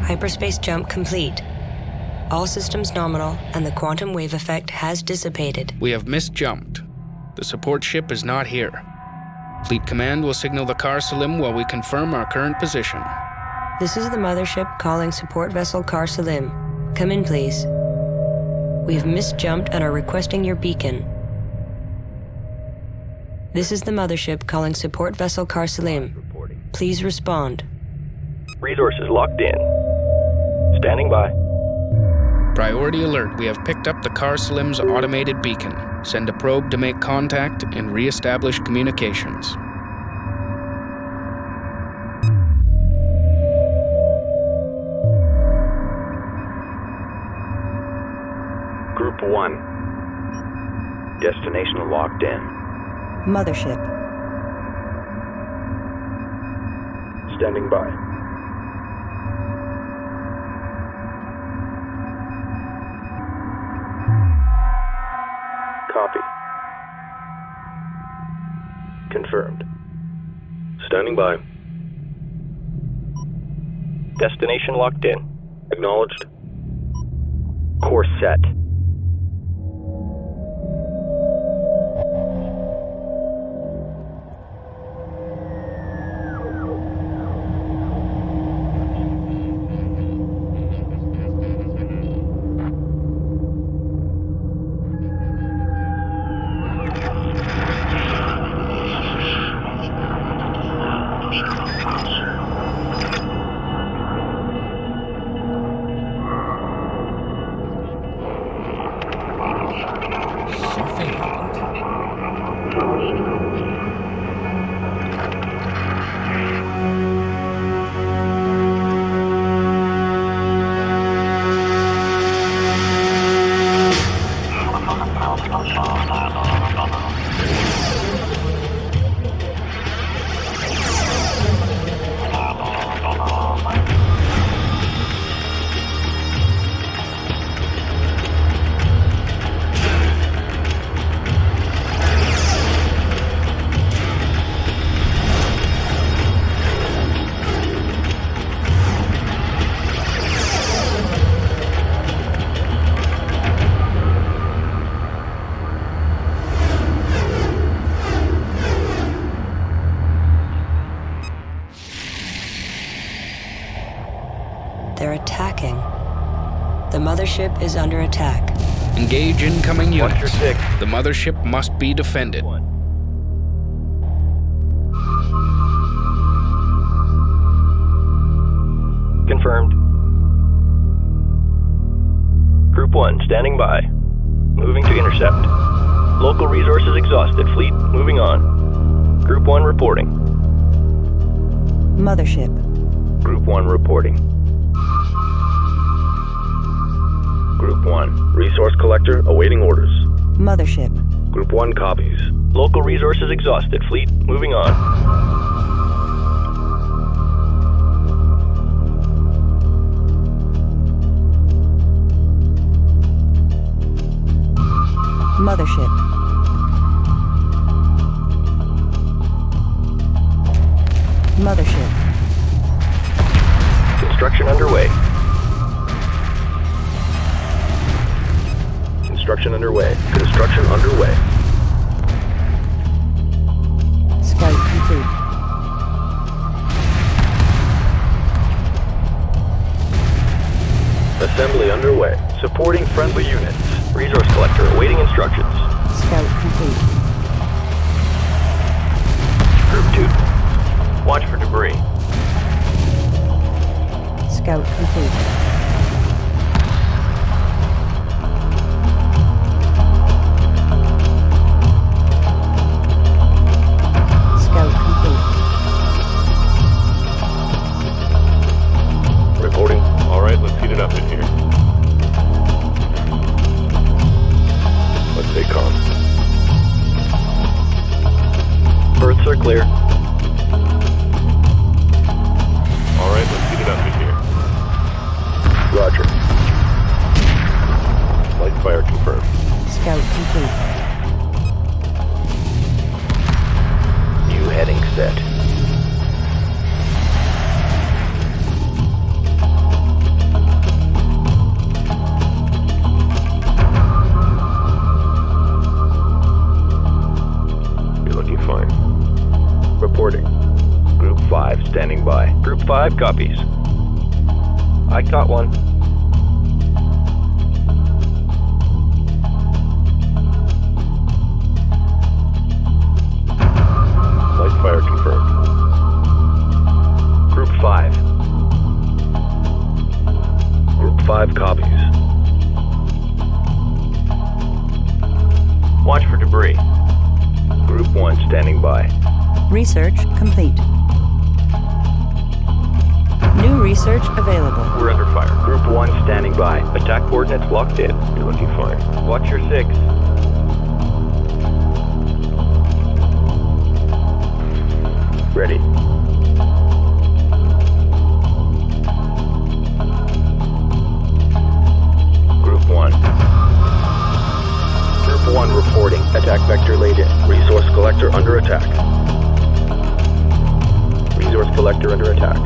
Hyperspace jump complete. All systems nominal, and the quantum wave effect has dissipated. We have misjumped. The support ship is not here. Fleet Command will signal the Kar Salim while we confirm our current position. This is the mothership calling support vessel Kar Salim. Come in, please. We have misjumped and are requesting your beacon. This is the mothership calling support vessel Kar Salim. Please respond. Resources locked in. Standing by. Priority alert, we have picked up the Kar Salim's automated beacon. Send a probe to make contact and re-establish communications. Group 1. Destination locked in. Mothership. Standing by. Copy. Confirmed. Standing by. Destination locked in. Acknowledged. Course set. Something happened. They're attacking. The mothership is under attack. Engage incoming Watch your units. six. The mothership must be defended. Confirmed. Group 1, standing by. Moving to intercept. Local resources exhausted. Fleet, moving on. Group 1 reporting. Mothership. Group 1 reporting. Group 1, resource collector awaiting orders. Mothership. Group 1 copies. Local resources exhausted. Fleet, moving on. Mothership. Mothership. Construction underway. Construction underway. Construction underway. Scout complete. Assembly underway. Supporting friendly units. Resource collector awaiting instructions. Scout complete. Group 2. Watch for debris. Scout complete. Scout complete. Reporting. All right, let's heat it up in here. Let's stay calm. Berths are clear. All right, let's heat it up in here. Roger. Light fire confirmed. Scout complete. New heading set. You're looking fine. Reporting. Group 5 standing by. Group 5 copies. I caught one. Light fire confirmed. Group 5. Group 5 copies. Watch for debris. Group 1 standing by. Research complete. New research available. We're under fire. Group 1 standing by. Attack coordinates locked in. You're looking fine. Watch your 6. Ready. Group 1. Group 1 reporting. Attack vector laid in. Resource collector under attack. Resource collector under attack.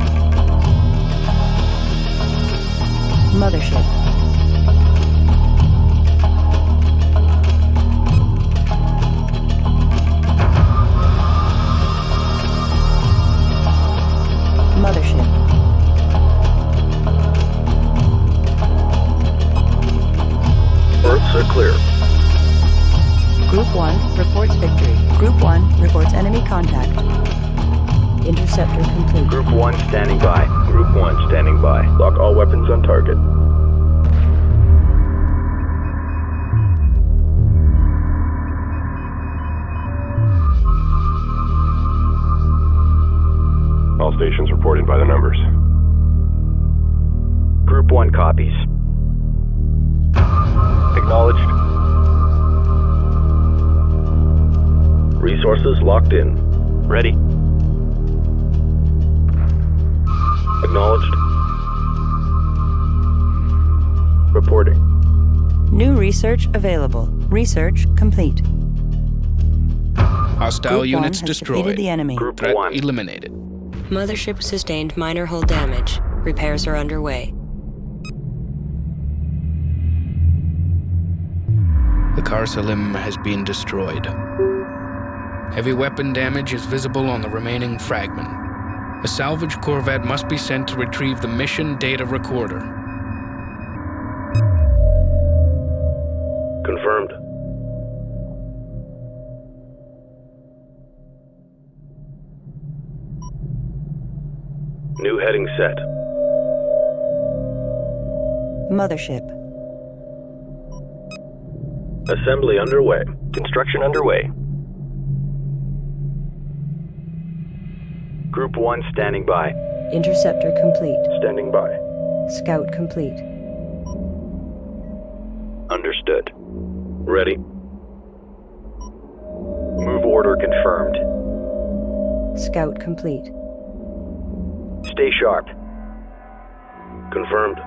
Mothership. Mothership. Berths are clear. Group 1 reports victory. Group 1 reports enemy contact. Interceptor complete. Group 1 standing by. Group 1 standing by. Lock all weapons on target. All stations reported by the numbers. Group 1 copies. Acknowledged. Resources locked in. Ready. Acknowledged. Reporting. New research available. Research complete. Hostile Group units 1 has destroyed. defeated the enemy. Group Threat 1. eliminated. Mothership sustained minor hull damage. Repairs are underway. The Carsalim has been destroyed. Heavy weapon damage is visible on the remaining fragment. A salvage corvette must be sent to retrieve the mission data recorder. Confirmed. New heading set. Mothership. Assembly underway. Construction underway. Group 1 standing by. Interceptor complete. Standing by. Scout complete. Understood. Ready. Move order confirmed. Scout complete. Stay sharp. Confirmed.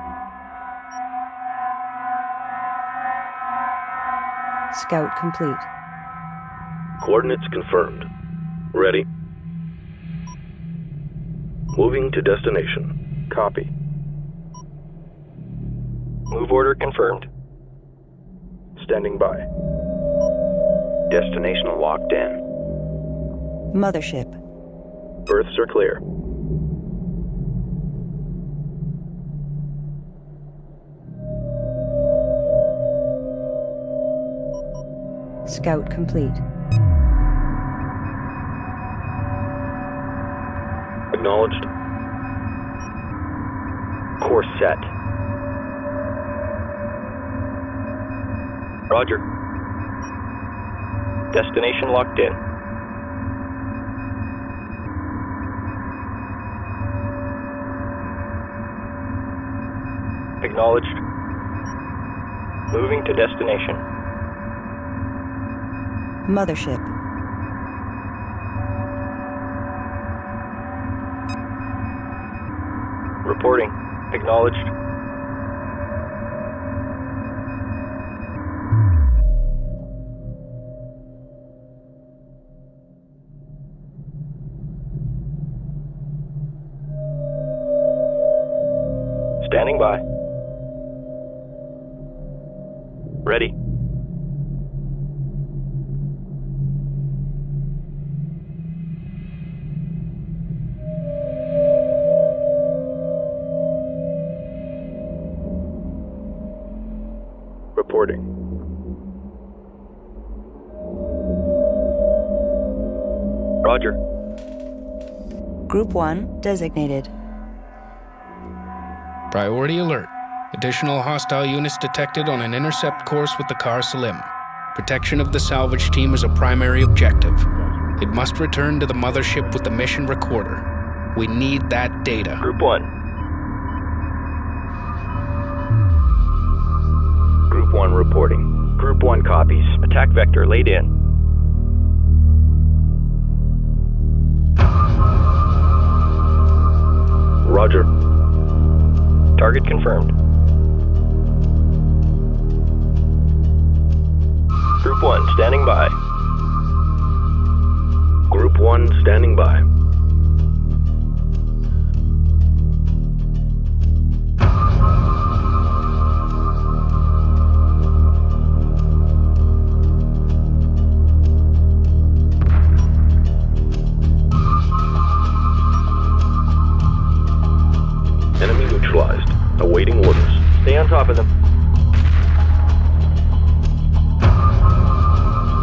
Scout complete. Coordinates confirmed. Ready. Moving to destination. Copy. Move order confirmed. Standing by. Destination locked in. Mothership. Berths are clear. Scout complete. Acknowledged. Course set. Roger. Destination locked in. Acknowledged. Moving to destination. Mothership. Reporting. Acknowledged. Standing by. Ready. Reporting. Roger. Group 1 designated. Priority alert. Additional hostile units detected on an intercept course with the car Salim. Protection of the salvage team is a primary objective. It must return to the mothership with the mission recorder. We need that data. Group 1. Group 1 reporting. Group 1 copies. Attack vector laid in. Roger. Target confirmed. Group 1 standing by. Group 1 standing by. Enemy neutralized. Awaiting orders. Stay on top of them.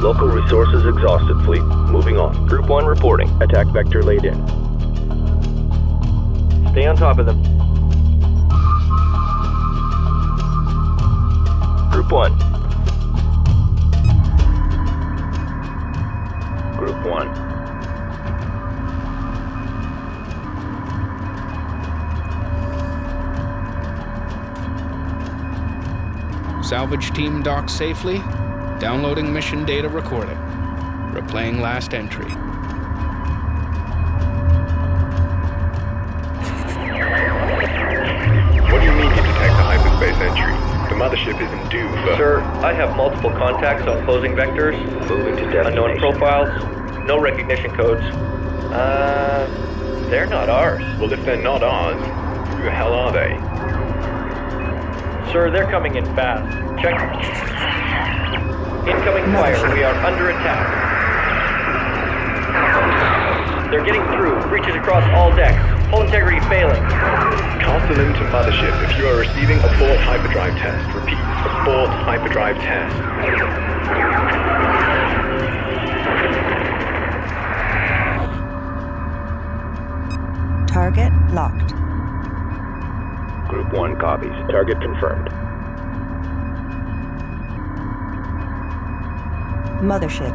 Local resources exhausted, fleet. Moving on. Group 1 reporting. Attack vector laid in. Stay on top of them. Group 1. Group 1. Salvage team docked safely. Downloading mission data recording. Replaying last entry. What do you mean you detect a hyperspace entry? The mothership isn't due for... Sir, I have multiple contacts on closing vectors. Moving to destination. Unknown profiles. No recognition codes. They're not ours. Well, if they're not ours, who the hell are they? Sir, they're coming in fast. Check. Incoming fire. We are under attack. They're getting through. Breaches across all decks. Hull integrity failing. Castle into mothership if you are receiving abort hyperdrive test. Repeat, abort hyperdrive test. Target locked. Group 1 copies. Target confirmed. Mothership.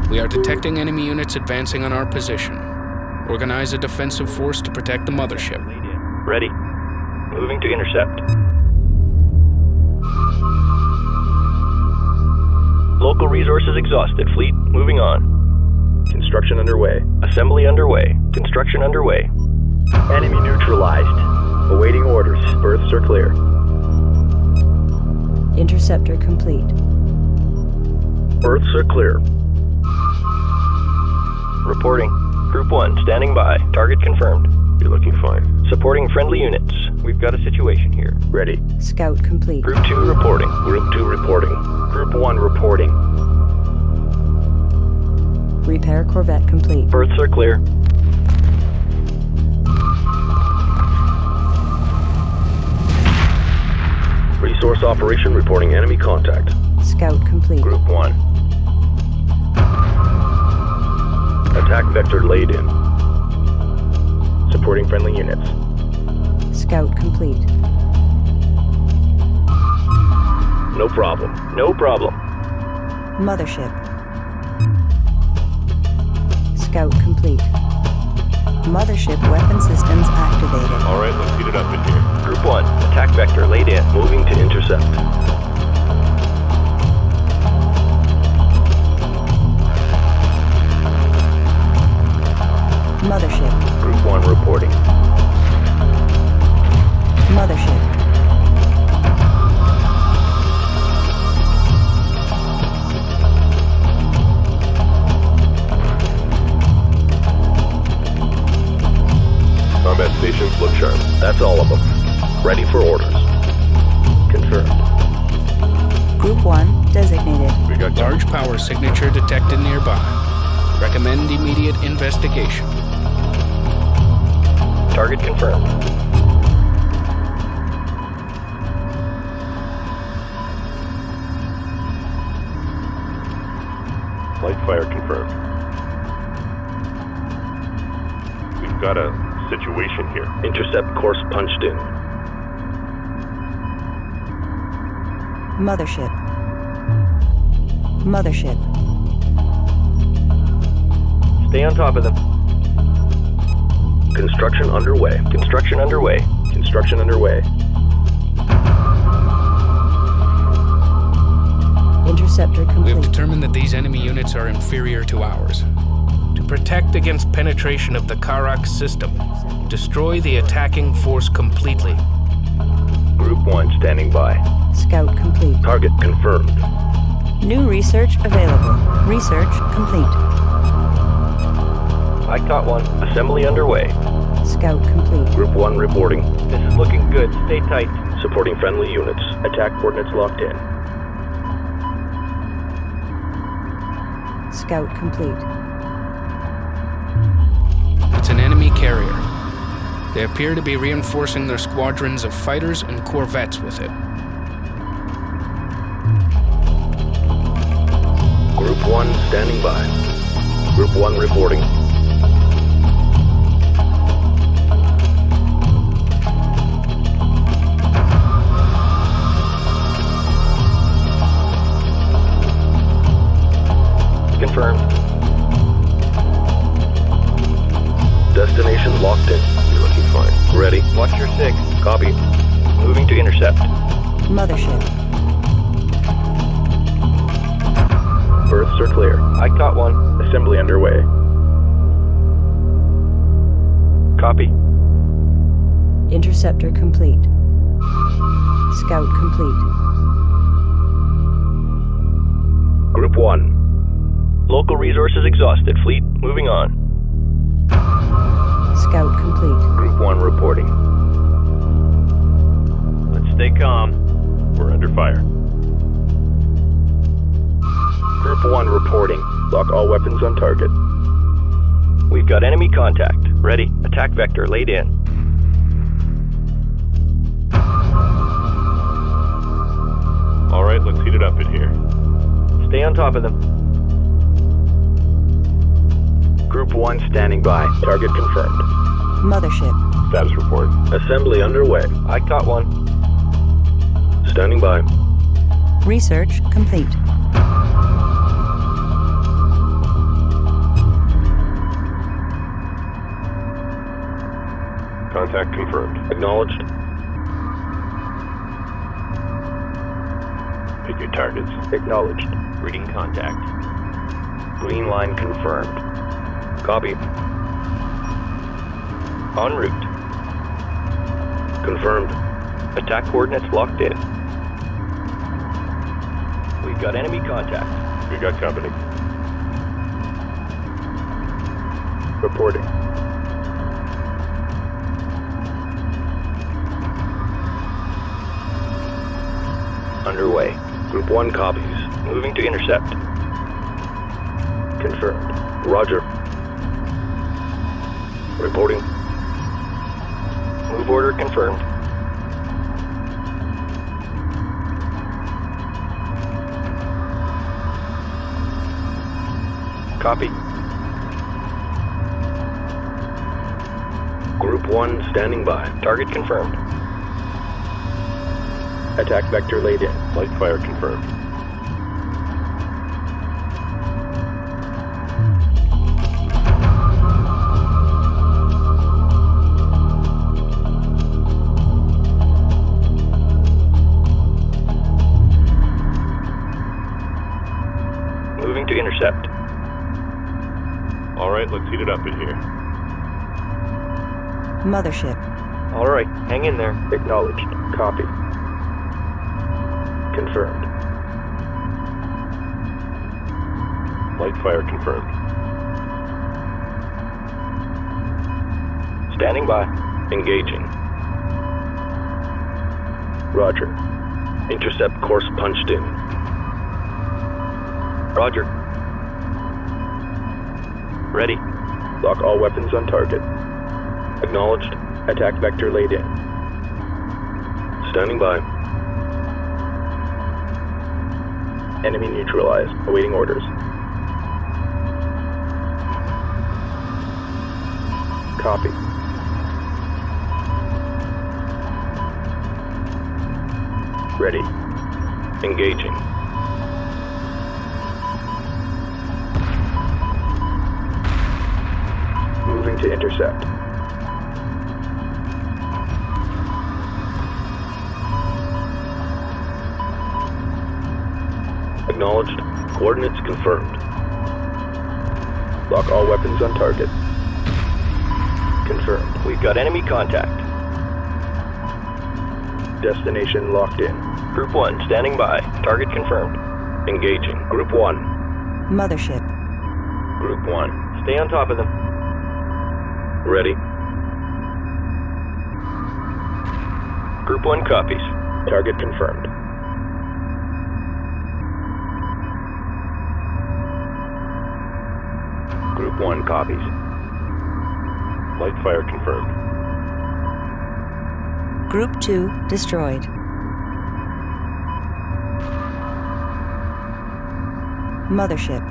We are detecting enemy units advancing on our position. Organize a defensive force to protect the mothership. Ready. Moving to intercept. Local resources exhausted, fleet. Moving on. Construction underway. Assembly underway. Construction underway. Enemy neutralized. Awaiting orders. Berths are clear. Interceptor complete. Berths are clear. Reporting. Group 1, standing by. Target confirmed. You're looking fine. Supporting friendly units. We've got a situation here. Ready. Scout complete. Group 2 reporting. Group 2 reporting. Group 1 reporting. Repair Corvette complete. Berths are clear. Resource operation reporting enemy contact. Scout complete. Group 1. Attack vector laid in. Supporting friendly units. Scout complete. No problem. No problem. Mothership. Scout complete. Mothership weapon systems activated. All right, let's heat it up in here. Group 1, attack vector laid in. Moving to intercept. Mothership. Group 1 reporting. Mothership. Combat stations look sharp. That's all of them. Ready for orders. Confirmed. Group 1 designated. We got Large power signature detected nearby. Recommend immediate investigation. Target confirmed. light fire confirmed. We've got a situation here. Intercept course punched in. Mothership. Mothership. Stay on top of them. Construction underway. Construction underway. Construction underway. Interceptor We have complete. determined that these enemy units are inferior to ours. To protect against penetration of the Karak system, destroy the attacking force completely. Group 1 standing by. Scout complete. Target confirmed. New research available. Research complete. I caught one. Assembly underway. Scout complete. Group 1 reporting. This is looking good. Stay tight. Supporting friendly units. Attack coordinates locked in. Scout complete. It's an enemy carrier. They appear to be reinforcing their squadrons of fighters and corvettes with it. Group 1 standing by. Group 1 reporting. Confirmed. Destination locked in. You're looking fine. Ready. Watch your 6. Copy. Moving to intercept. Mothership. Berths are clear. I caught one. Assembly underway. Copy. Interceptor complete. Scout complete. Group 1. Local resources exhausted. Fleet, moving on. Scout complete. Group 1 reporting. Let's stay calm. We're under fire. Group 1 reporting. Lock all weapons on target. We've got enemy contact. Ready. Attack vector laid in. All right, let's heat it up in here. Stay on top of them. Group 1 standing by. Target confirmed. Mothership. Status report. Assembly underway. I caught one. Standing by. Research complete. Contact confirmed. Acknowledged. Pick your targets. Acknowledged. Reading contact. Green line confirmed. Copy. En route. Confirmed. Attack coordinates locked in. We've got enemy contact. We got company. Reporting. Underway. Group 1 copies. Moving to intercept. Confirmed. Roger. Reporting. Move order confirmed. Copy. Group 1 standing by. Target confirmed. Attack vector laid in. Light fire confirmed. Moving to intercept. All right, let's heat it up in here. Mothership. All right, hang in there. Acknowledged. Copy. Confirmed. Light fire confirmed. Standing by. Engaging. Roger. Intercept course punched in. Roger. Ready. Lock all weapons on target. Acknowledged. Attack vector laid in. Standing by. Enemy neutralized. Awaiting orders. Copy. Ready. Engaging. Moving to intercept. Acknowledged. Coordinates confirmed. Lock all weapons on target. Confirmed. We've got enemy contact. Destination locked in. Group 1 standing by. Target confirmed. Engaging. Group 1. Mothership. Group 1. Stay on top of them. Ready. Group 1 copies. Target confirmed. Group 1 copies. Light fire confirmed. Group 2 destroyed. Mothership.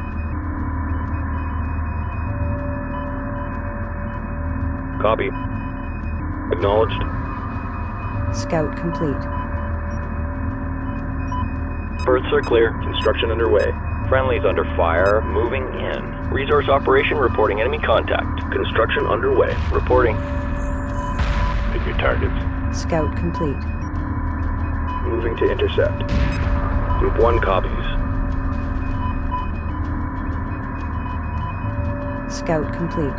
Copy. Acknowledged. Scout complete. Berths are clear. Construction underway. Friendlies under fire. Moving in. Resource operation reporting enemy contact. Construction underway. Reporting. Pick your targets. Scout complete. Moving to intercept. Group 1 copies. Scout complete.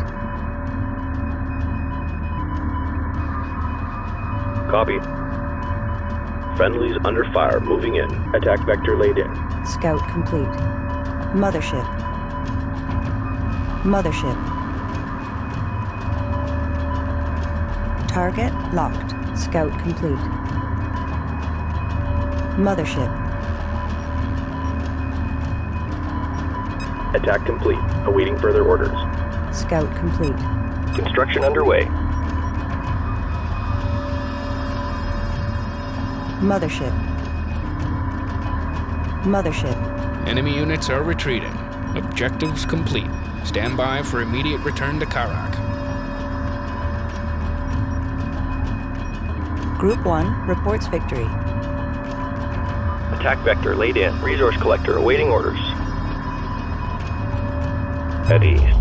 Copy. Friendlies under fire. Moving in. Attack vector laid in. Scout complete. Mothership. Mothership. Target locked. Scout complete. Mothership. Attack complete. Awaiting further orders. Scout complete. Construction underway. Mothership. Mothership. Enemy units are retreating. Objectives complete. Stand by for immediate return to Karak. Group 1 reports victory. Attack vector laid in. Resource collector awaiting orders. At ease.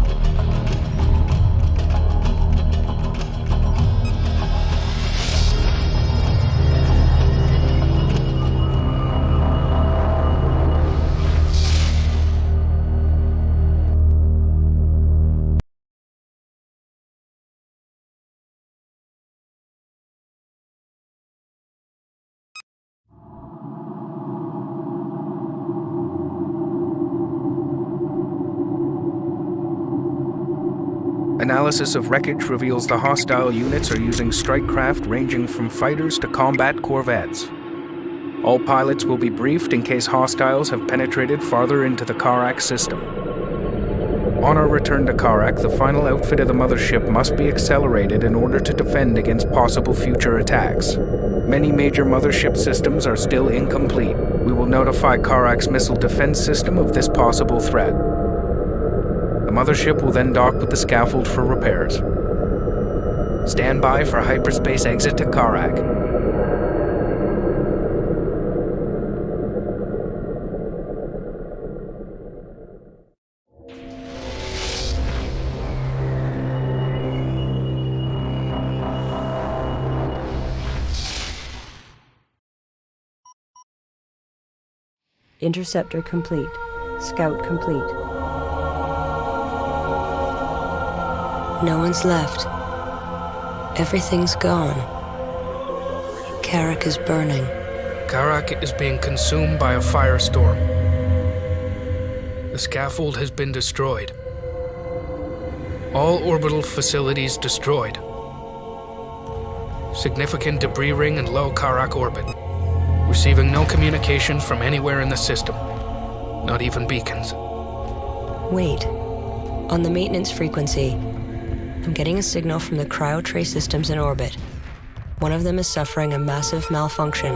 Analysis of wreckage reveals the hostile units are using strike craft ranging from fighters to combat corvettes. All pilots will be briefed in case hostiles have penetrated farther into the Karak system. On our return to Karak, the final outfit of the mothership must be accelerated in order to defend against possible future attacks. Many major mothership systems are still incomplete. We will notify Karak's missile defense system of this possible threat. The mothership will then dock with the scaffold for repairs. Stand by for hyperspace exit to Karak. Interceptor complete. Scout complete. No one's left. Everything's gone. Karak is burning. Karak is being consumed by a firestorm. The scaffold has been destroyed. All orbital facilities destroyed. Significant debris ring in low Karak orbit. Receiving no communication from anywhere in the system. Not even beacons. Wait. On the maintenance frequency, I'm getting a signal from the cryo tray systems in orbit. One of them is suffering a massive malfunction.